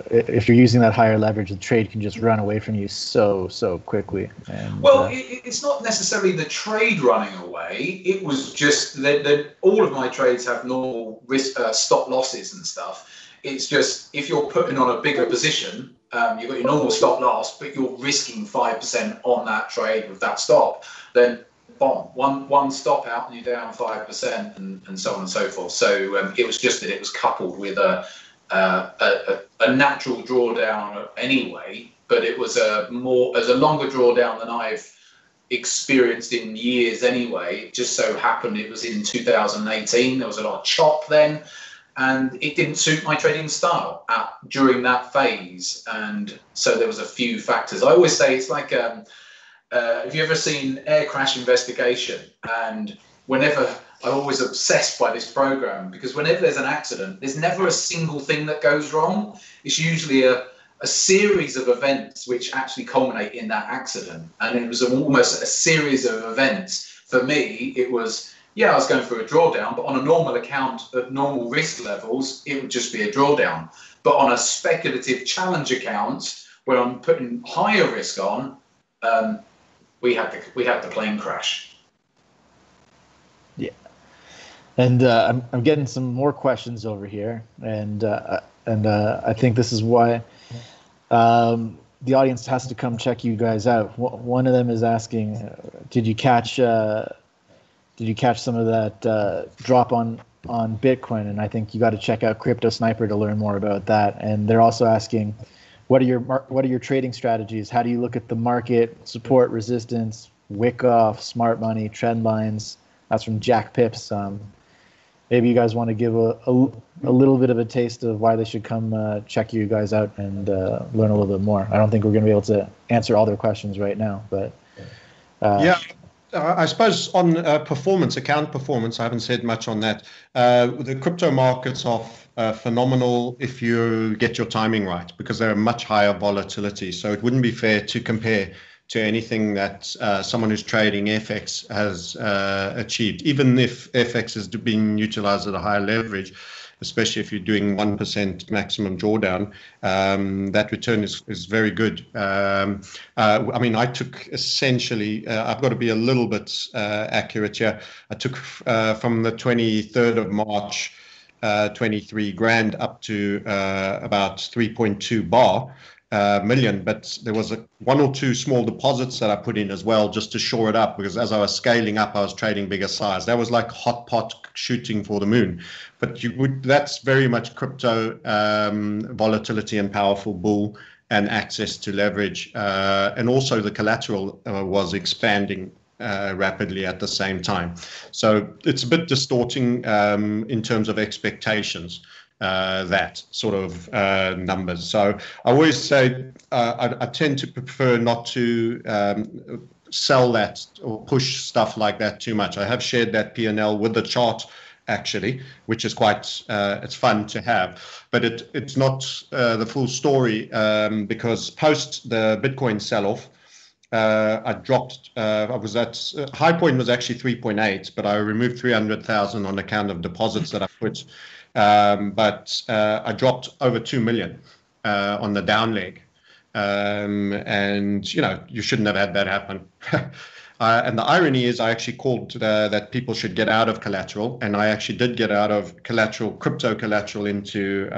if you're using that higher leverage, the trade can just run away from you so quickly. And, it's not necessarily the trade running away. It was just that all of my trades have normal risk stop losses and stuff. It's just if you're putting on a bigger position, you've got your normal stop loss, but you're risking 5% on that trade with that stop, then one stop out and you're down 5%, and so on and so forth. So it was just that it was coupled with a natural drawdown anyway, but it was a longer drawdown than I've experienced in years anyway. It just so happened it was in 2018. There was a lot of chop then, and it didn't suit my trading style during that phase. And so there was a few factors. I always say it's like have you ever seen Air Crash Investigation? And I'm always obsessed by this program, because whenever there's an accident, there's never a single thing that goes wrong. It's usually a a series of events which actually culminate in that accident. And it was almost a series of events. For me, it was, I was going through a drawdown, but on a normal account at normal risk levels, it would just be a drawdown. But on a speculative challenge account, where I'm putting higher risk on, we had the plane crash. Yeah, and I'm getting some more questions over here, and I think this is why the audience has to come check you guys out. One of them is asking, did you catch some of that drop on Bitcoin? And I think you got to check out Crypto Sniper to learn more about that. And they're also asking, what are your trading strategies? How do you look at the market, support, resistance, wick off, smart money, trend lines? That's from Jack Pips. Maybe you guys want to give a little bit of a taste of why they should come check you guys out and learn a little bit more. I don't think we're going to be able to answer all their questions right now, but I suppose on account performance, I haven't said much on that. The crypto markets are phenomenal if you get your timing right, because they're a much higher volatility. So it wouldn't be fair to compare to anything that someone who's trading FX has achieved, even if FX is being utilized at a higher leverage, especially if you're doing 1% maximum drawdown, that return is very good. I mean, I took essentially, I've got to be a little bit accurate here. I took from the 23rd of March, 23 grand up to about 3.2 million, but there was one or two small deposits that I put in as well, just to shore it up, because as I was scaling up, I was trading bigger size. That was like hot pot shooting for the moon. But that's very much crypto volatility and powerful bull and access to leverage. And also the collateral was expanding rapidly at the same time. So it's a bit distorting in terms of expectations. That sort of numbers. So I always say I tend to prefer not to sell that or push stuff like that too much. I have shared that P&L with the chart actually, which is quite it's fun to have, but it's not the full story because post the Bitcoin sell-off, I dropped. I was at high point was actually 3.8, but I removed 300,000 on account of deposits that I put. But I dropped over 2 million on the down leg. And, you shouldn't have had that happen. And the irony is I actually called that people should get out of collateral. And I actually did get out of collateral, crypto collateral into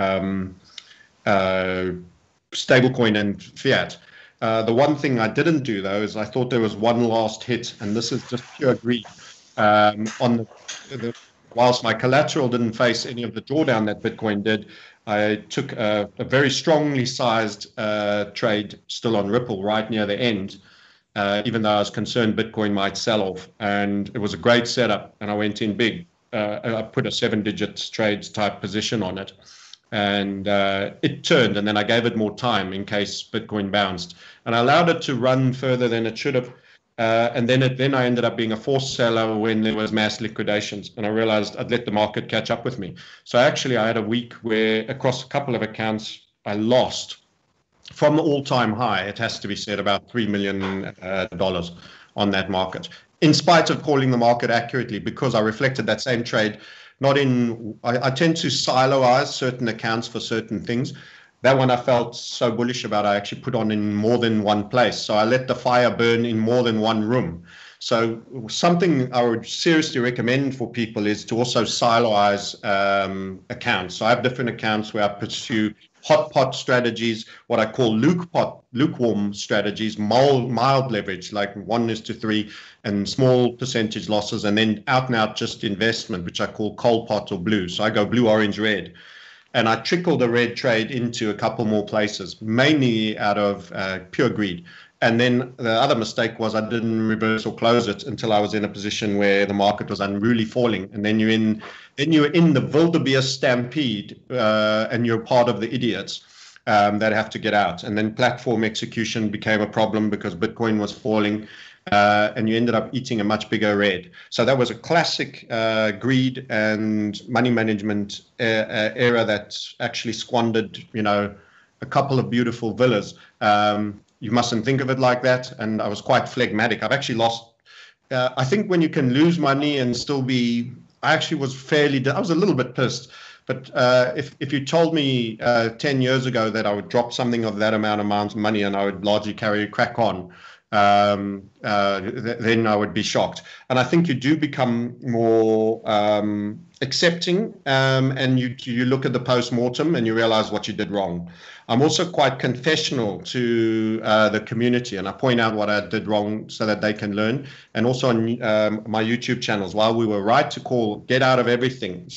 stablecoin and fiat. The one thing I didn't do, though, is I thought there was one last hit. And this is just pure greed on the whilst my collateral didn't face any of the drawdown that Bitcoin did, I took a very strongly sized trade still on Ripple right near the end, even though I was concerned Bitcoin might sell off. And it was a great setup, and I went in big. I put a 7-digit trades type position on it, and it turned, and then I gave it more time in case Bitcoin bounced. And I allowed it to run further than it should have. And then I ended up being a forced seller when there was mass liquidations, and I realized I'd let the market catch up with me. So actually I had a week where across a couple of accounts, I lost from the all-time high, it has to be said, about $3 million on that market, in spite of calling the market accurately, because I reflected that same trade, I tend to siloize certain accounts for certain things. That one I felt so bullish about, I actually put on in more than one place. So I let the fire burn in more than one room. So something I would seriously recommend for people is to also siloize accounts. So I have different accounts where I pursue hot pot strategies, what I call lukewarm strategies, mild leverage, like 1:3, and small percentage losses, and then out and out just investment, which I call cold pot or blue. So I go blue, orange, red. And I trickled the red trade into a couple more places, mainly out of pure greed. And then the other mistake was I didn't reverse or close it until I was in a position where the market was unruly falling. And then you're in the wildebeest stampede, and you're part of the idiots that have to get out. And then platform execution became a problem because Bitcoin was falling. And you ended up eating a much bigger red. So that was a classic greed and money management era that actually squandered, a couple of beautiful villas. You mustn't think of it like that. And I was quite phlegmatic. I've actually lost. I think when you can lose money and still be, I actually was I was a little bit pissed. But if you told me 10 years ago that I would drop something of that amount of money and I would largely crack on, then I would be shocked. And I think you do become more accepting, and you look at the post-mortem and you realize what you did wrong. I'm also quite confessional to the community, and I point out what I did wrong so that they can learn. And also on my YouTube channels, while we were right to get out of everything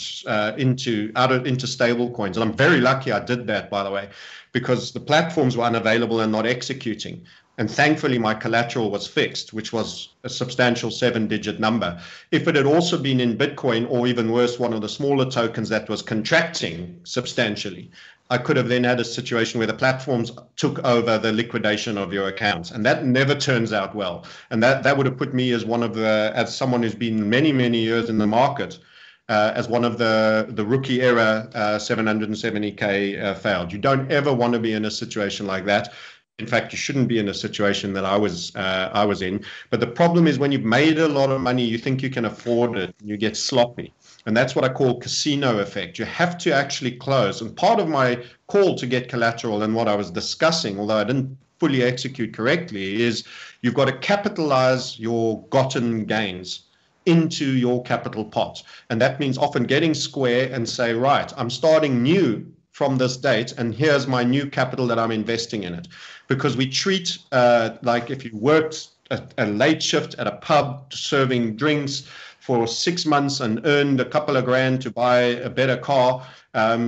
into stable coins, and I'm very lucky I did that, by the way, because the platforms were unavailable and not executing. And thankfully, my collateral was fixed, which was a substantial 7-digit number. If it had also been in Bitcoin, or even worse, one of the smaller tokens that was contracting substantially, I could have then had a situation where the platforms took over the liquidation of your accounts. And that never turns out well. And that would have put me as as someone who's been many, many years in the market, as one of the rookie era 770K failed. You don't ever want to be in a situation like that. In fact, you shouldn't be in a situation that I was in. But the problem is when you've made a lot of money, you think you can afford it, you get sloppy. And that's what I call casino effect. You have to actually close. And part of my call to get collateral and what I was discussing, although I didn't fully execute correctly, is you've got to capitalize your gotten gains into your capital pot. And that means often getting square and say, right, I'm starting new from this date, and here's my new capital that I'm investing in it. Because we treat like if you worked a late shift at a pub serving drinks for 6 months and earned a couple of grand to buy a better car,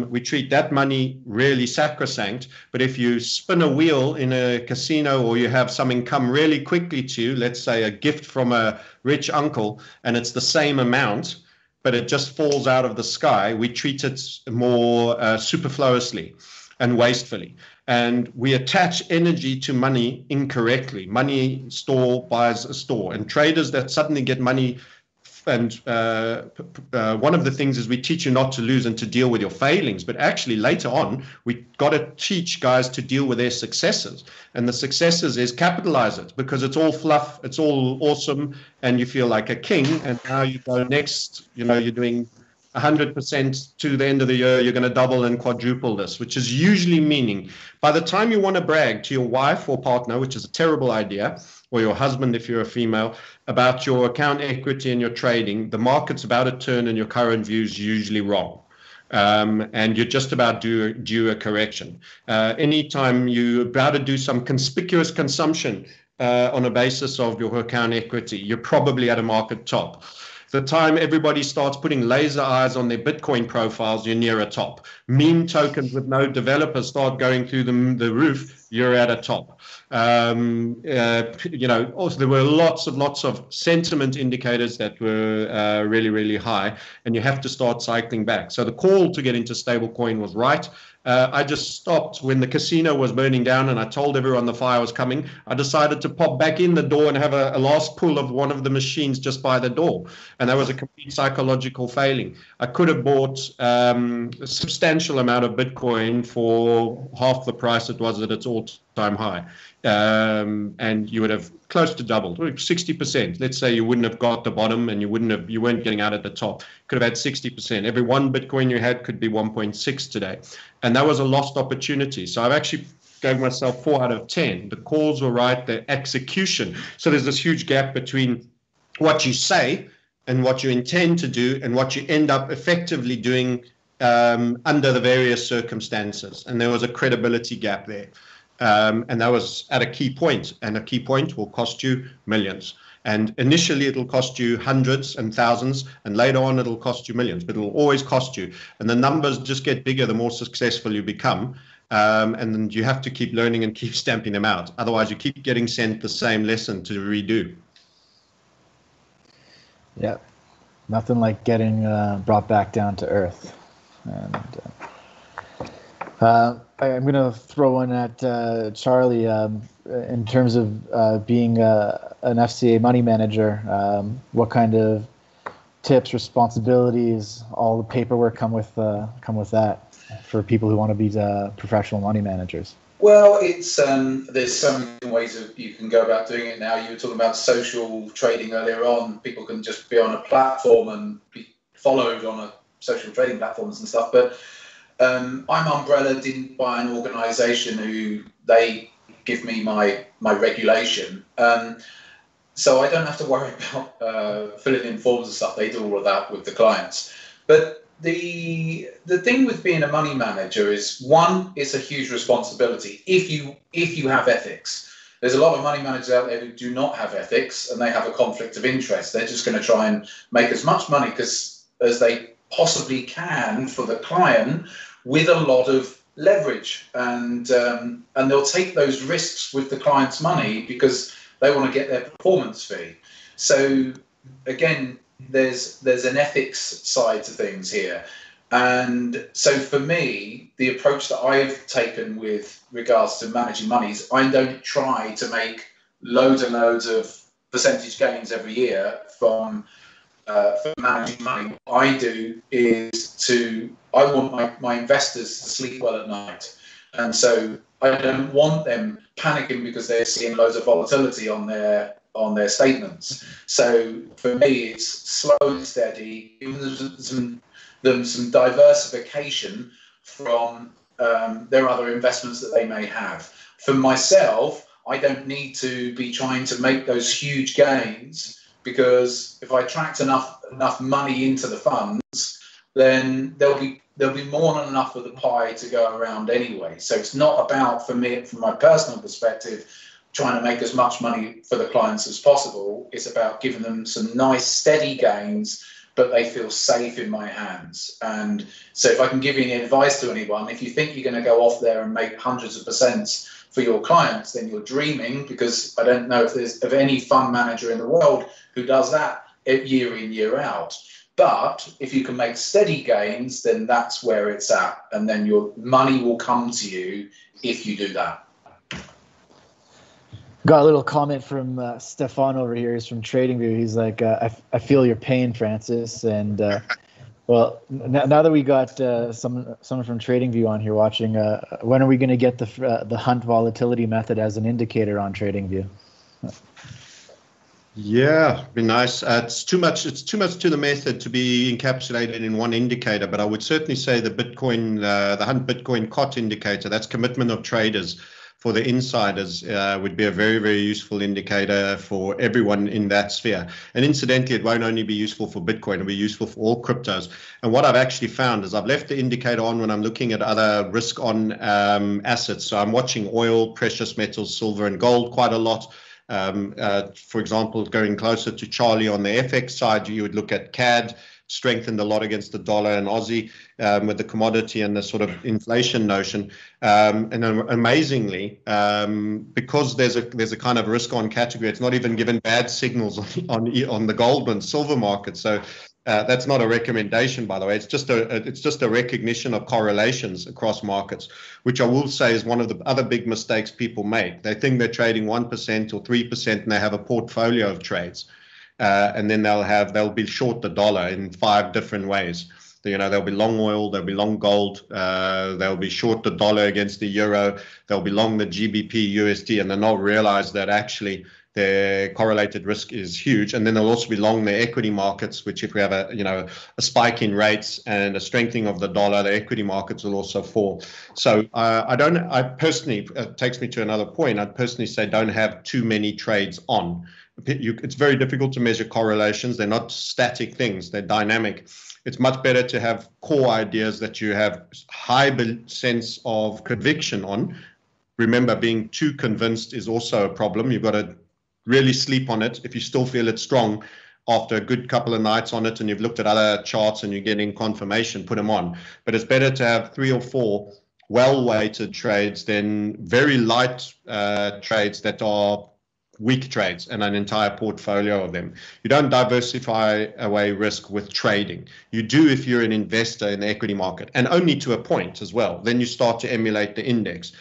we treat that money really sacrosanct. But if you spin a wheel in a casino, or you have something come really quickly to you, let's say a gift from a rich uncle, and it's the same amount, but it just falls out of the sky, we treat it more superfluously and wastefully. And we attach energy to money incorrectly. Money store buys a store. And traders that suddenly get money, and one of the things is we teach you not to lose and to deal with your failings. But actually later on, we got to teach guys to deal with their successes. And the successes is capitalize it, because it's all fluff, it's all awesome, and you feel like a king. And now you go next, you're doing 100% to the end of the year, you're going to double and quadruple this, which is usually meaning by the time you want to brag to your wife or partner, which is a terrible idea, or your husband if you're a female, about your account equity and your trading, the market's about to turn and your current view is usually wrong. And you're just about due a correction. Anytime you're about to do some conspicuous consumption on a basis of your account equity, you're probably at a market top. The time everybody starts putting laser eyes on their Bitcoin profiles, you're near a top. Meme tokens with no developers start going through the roof, you're at a top. Also there were lots of sentiment indicators that were really, really high, and you have to start cycling back. So the call to get into stablecoin was right. I just stopped when the casino was burning down, and I told everyone the fire was coming. I decided to pop back in the door and have a last pull of one of the machines just by the door. And that was a complete psychological failing. I could have bought a substantial amount of Bitcoin for half the price it was at its all-time high. And you would have close to doubled, 60%. Let's say you wouldn't have got the bottom and you weren't getting out at the top. Could have had 60%. Every one Bitcoin you had could be 1.6 today. And that was a lost opportunity. So I've actually gave myself 4 out of 10. The calls were right, the execution. So there's this huge gap between what you say and what you intend to do and what you end up effectively doing under the various circumstances. And there was a credibility gap there. And that was at a key point, and a key point will cost you millions. And initially it'll cost you hundreds and thousands, and later on it'll cost you millions, but it'll always cost you. And the numbers just get bigger the more successful you become. And then you have to keep learning and keep stamping them out. Otherwise you keep getting sent the same lesson to redo. Yeah, nothing like getting brought back down to earth. And I'm going to throw in at Charlie in terms of being an FCA money manager. What kind of tips, responsibilities, all the paperwork come with that for people who want to be professional money managers? Well, it's there's so many ways you can go about doing it now. You were talking about social trading earlier on. People can just be on a platform and be followed on a social trading platforms and stuff. But I'm umbrellaed in by an organisation who they give me my regulation. So I don't have to worry about filling in forms and stuff. They do all of that with the clients. But the thing with being a money manager is, one, it's a huge responsibility if you have ethics. There's a lot of money managers out there who do not have ethics, and they have a conflict of interest. They're just going to try and make as much money as they possibly can for the client with a lot of leverage, and they'll take those risks with the client's money because they want to get their performance fee. So again, there's an ethics side to things here. And so for me, the approach that I've taken with regards to managing money is I don't try to make loads and loads of percentage gains every year from managing money. What I do is I want my investors to sleep well at night. And so I don't want them panicking because they're seeing loads of volatility on their statements. So for me, it's slow and steady, give them some diversification from their other investments that they may have. For myself, I don't need to be trying to make those huge gains, because if I attract enough money into the funds, then there'll be more than enough of the pie to go around anyway. So it's not about, for me, from my personal perspective, trying to make as much money for the clients as possible. It's about giving them some nice steady gains, but they feel safe in my hands. And so if I can give you any advice to anyone, if you think you're going to go off there and make hundreds of percents for your clients, then you're dreaming, because I don't know if there's of any fund manager in the world who does that year in, year out. But if you can make steady gains, then that's where it's at. And then your money will come to you if you do that. Got a little comment from Stefan over here. He's from TradingView. He's like, I feel your pain, Francis. And well, now that we got someone from TradingView on here watching, when are we going to get the Hunt Volatility Method as an indicator on TradingView? Yeah, be nice. It's too much to the method to be encapsulated in one indicator, but I would certainly say the Hunt Bitcoin COT indicator, that's commitment of traders for the insiders, would be a very, very useful indicator for everyone in that sphere. And incidentally, it won't only be useful for Bitcoin, it'll be useful for all cryptos. And what I've actually found is I've left the indicator on when I'm looking at other risk on assets. So I'm watching oil, precious metals, silver and gold quite a lot. For example, going closer to Charlie on the FX side, you would look at CAD, strengthened a lot against the dollar and Aussie with the commodity and the sort of inflation notion. And then amazingly, because there's a kind of risk on category, it's not even given bad signals on the gold and silver market. So that's not a recommendation, by the way. It's just a recognition of correlations across markets, which I will say is one of the other big mistakes people make. They think they're trading 1% or 3% and they have a portfolio of trades. And then they'll be short the dollar in 5 different ways. They'll be long oil, they'll be long gold, they'll be short the dollar against the euro, they'll be long the GBP USD, and they'll not realize that actually their correlated risk is huge. And then they'll also be long the equity markets, which if we have a spike in rates and a strengthening of the dollar, the equity markets will also fall. So I personally, it takes me to another point. I'd personally say don't have too many trades on. It's very difficult to measure correlations. They're not static things, they're dynamic. It's much better to have core ideas that you have high sense of conviction on. Remember, being too convinced is also a problem. You've got to really sleep on it. If you still feel it's strong after a good couple of nights on it and you've looked at other charts and you're getting confirmation, put them on. But it's better to have 3 or 4 well-weighted trades than very light trades that are weak trades and an entire portfolio of them. You don't diversify away risk with trading. You do if you're an investor in the equity market, and only to a point as well. Then you start to emulate the index.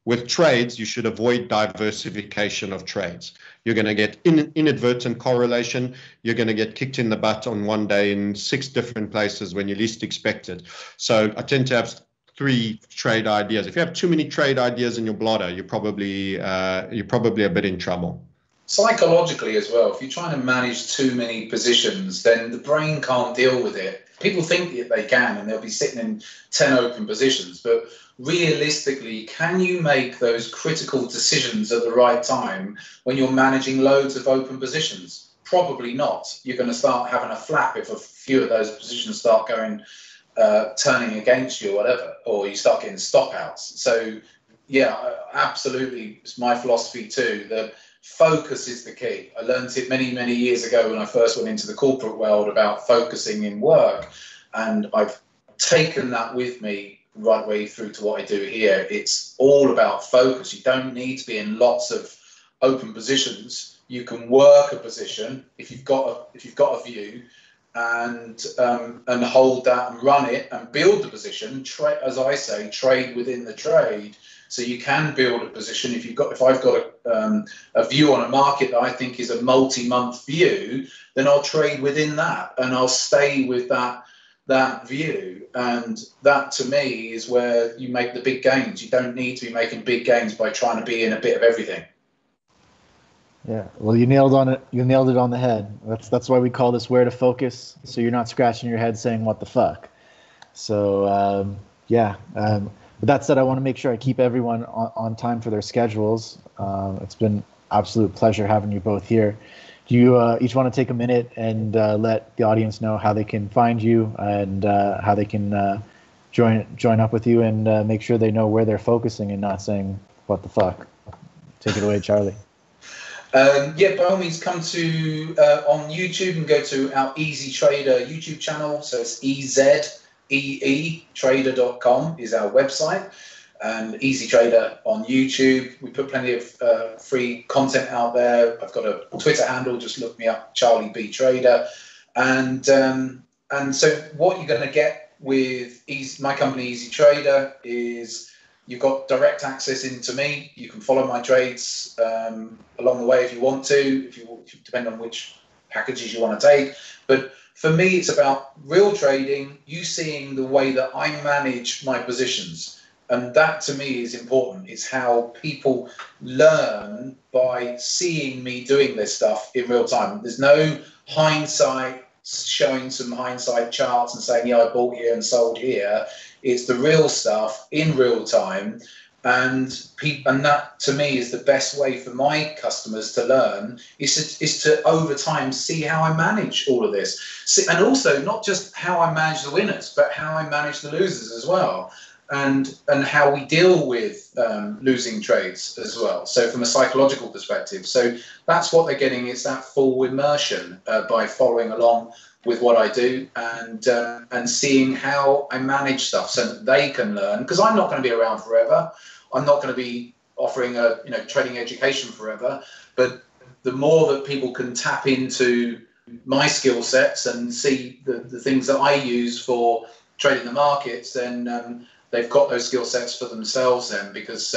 with trades, you should avoid diversification of trades. You're going to get inadvertent correlation. You're going to get kicked in the butt on one day in 6 different places when you least expect it. So I tend to have 3 trade ideas. If you have too many trade ideas in your blotter, you're probably a bit in trouble. Psychologically as well, if you're trying to manage too many positions, then the brain can't deal with it. People think that they can, and they'll be sitting in 10 open positions, but realistically, can you make those critical decisions at the right time when you're managing loads of open positions? Probably not. You're going to start having a flap if a few of those positions start going, turning against you or whatever, or you start getting stop outs. So yeah, absolutely, it's my philosophy too, that focus is the key. I learned it many, many years ago when I first went into the corporate world about focusing in work, and I've taken that with me right way through to what I do here. It's all about focus. You don't need to be in lots of open positions. You can work a position if you've got a view, and hold that and run it and build the position. As I say, trade within the trade. So you can build a position if I've got a view on a market that I think is a multi-month view, then I'll trade within that and I'll stay with that view. And that to me is where you make the big gains. You don't need to be making big gains by trying to be in a bit of everything. Yeah, well, you nailed it on the head. That's why we call this where to focus. So you're not scratching your head saying what the fuck. So With that said, I want to make sure I keep everyone on time for their schedules. It's been absolute pleasure having you both here. Do you each want to take a minute and let the audience know how they can find you and how they can join up with you and make sure they know where they're focusing and not saying what the fuck? Take it away, Charlie. By all means, come to on YouTube and go to our EzeeTrader YouTube channel. So it's EzeeTrader.com is our website, and EzeeTrader on YouTube. We put plenty of free content out there. I've got a Twitter handle, just look me up, Charlie B Trader. And so what you're going to get with my company EzeeTrader is you've got direct access into me. You can follow my trades along the way if you want to, depend on which packages you want to take. But for me, it's about real trading, you seeing the way that I manage my positions. And that to me is important. It's how people learn by seeing me doing this stuff in real time. There's no hindsight, showing some hindsight charts and saying, yeah, I bought here and sold here. It's the real stuff in real time. And that to me is the best way for my customers to learn is to over time see how I manage all of this, and also not just how I manage the winners, but how I manage the losers as well, and how we deal with losing trades as well. So from a psychological perspective, so that's what they're getting. It's that full immersion by following along with what I do and seeing how I manage stuff so that they can learn, because I'm not going to be around forever. I'm not going to be offering trading education forever, but the more that people can tap into my skill sets and see the things that I use for trading the markets, then they've got those skill sets for themselves then, because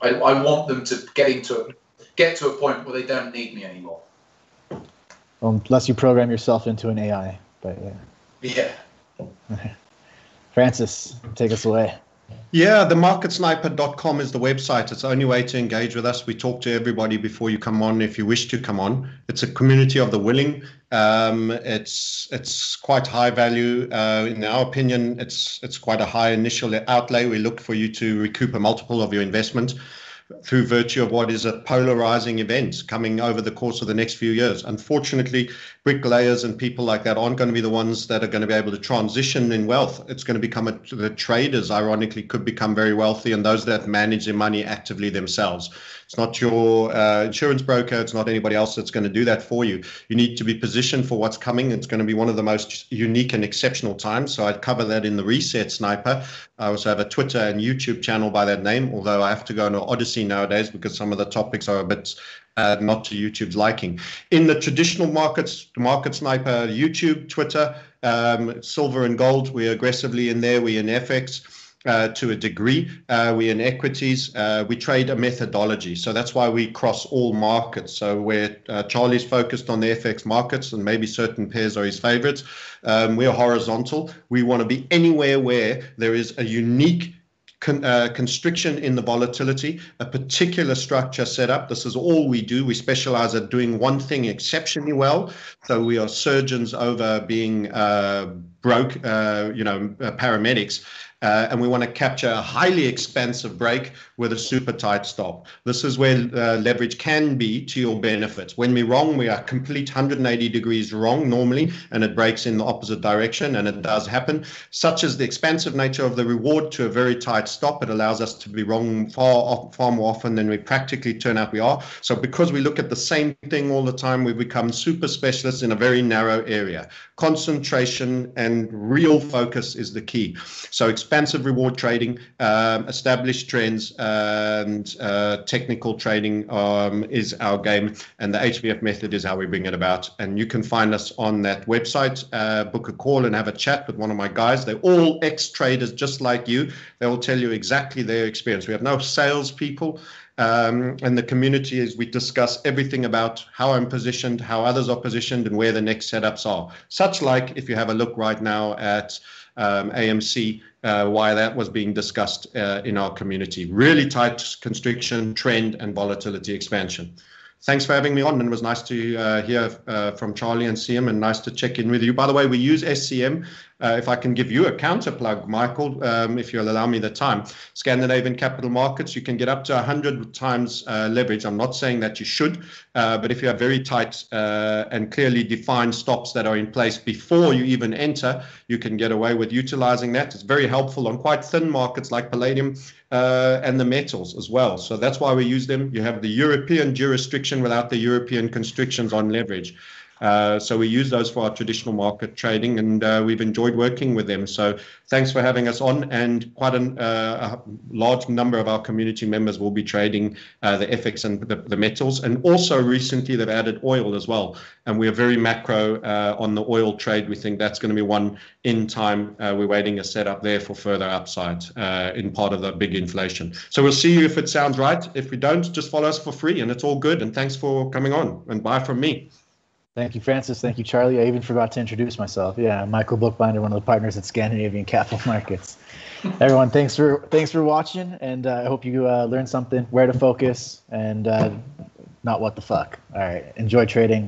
I want them to get to a point where they don't need me anymore. Well, unless you program yourself into an AI, but yeah. Yeah. Francis, take us away. Yeah, themarketsniper.com is the website. It's the only way to engage with us. We talk to everybody before you come on, if you wish to come on. It's a community of the willing. It's quite high value. In our opinion, it's quite a high initial outlay. We look for you to recoup a multiple of your investment through virtue of what is a polarizing event coming over the course of the next few years. Unfortunately, bricklayers and people like that aren't going to be the ones that are going to be able to transition in wealth. It's going to become the traders, ironically, could become very wealthy, and those that manage their money actively themselves. It's not your insurance broker. It's not anybody else that's going to do that for you. You need to be positioned for what's coming. It's going to be one of the most unique and exceptional times. So I'd cover that in the Reset Sniper. I also have a Twitter and YouTube channel by that name, although I have to go on Odyssey nowadays because some of the topics are a bit not to YouTube's liking. In the traditional markets, the Market Sniper, YouTube, Twitter, silver and gold, we're aggressively in there. We're in FX. to a degree. We're in equities. We trade a methodology. So that's why we cross all markets. So where Charlie's focused on the FX markets and maybe certain pairs are his favorites, we're horizontal. We want to be anywhere where there is a unique constriction in the volatility, a particular structure set up. This is all we do. We specialize at doing one thing exceptionally well. So we are surgeons over being paramedics. And we want to capture a highly expansive break with a super tight stop. This is where leverage can be to your benefit. When we're wrong, we are complete 180 degrees wrong normally, and it breaks in the opposite direction, and it does happen. Such as the expansive nature of the reward to a very tight stop, it allows us to be wrong far more often than we practically turn out we are. So because we look at the same thing all the time, we become super specialists in a very narrow area. Concentration and real focus is the key. So expansive reward trading, established trends, and technical trading is our game, and the HVF method is how we bring it about. And you can find us on that website, book a call and have a chat with one of my guys. They're all ex-traders just like you. They will tell you exactly their experience. We have no salespeople. And the community is we discuss everything about how I'm positioned, how others are positioned, and where the next setups are. Such like if you have a look right now at AMC, why that was being discussed in our community. Really tight constriction, trend, and volatility expansion. Thanks for having me on, and it was nice to hear from Charlie and see him, and nice to check in with you. By the way, we use SCM. If I can give you a counter plug, Michael, if you'll allow me the time. Scandinavian Capital Markets, you can get up to 100 times leverage. I'm not saying that you should, but if you have very tight and clearly defined stops that are in place before you even enter, you can get away with utilizing that. It's very helpful on quite thin markets like palladium and the metals as well. So that's why we use them. You have the European jurisdiction without the European constrictions on leverage. So we use those for our traditional market trading, and we've enjoyed working with them. So thanks for having us on, and quite a large number of our community members will be trading the FX and the metals. And also recently they've added oil as well. And we are very macro on the oil trade. We think that's going to be one in time. We're waiting a setup there for further upside in part of the big inflation. So we'll see you if it sounds right. If we don't, just follow us for free, and it's all good. And thanks for coming on, and bye from me. Thank you, Francis. Thank you, Charlie. I even forgot to introduce myself. Yeah, I'm Michael Buchbinder, one of the partners at Scandinavian Capital Markets. Everyone, thanks for watching, and I hope you learned something, where to focus, and not what the fuck. All right, enjoy trading.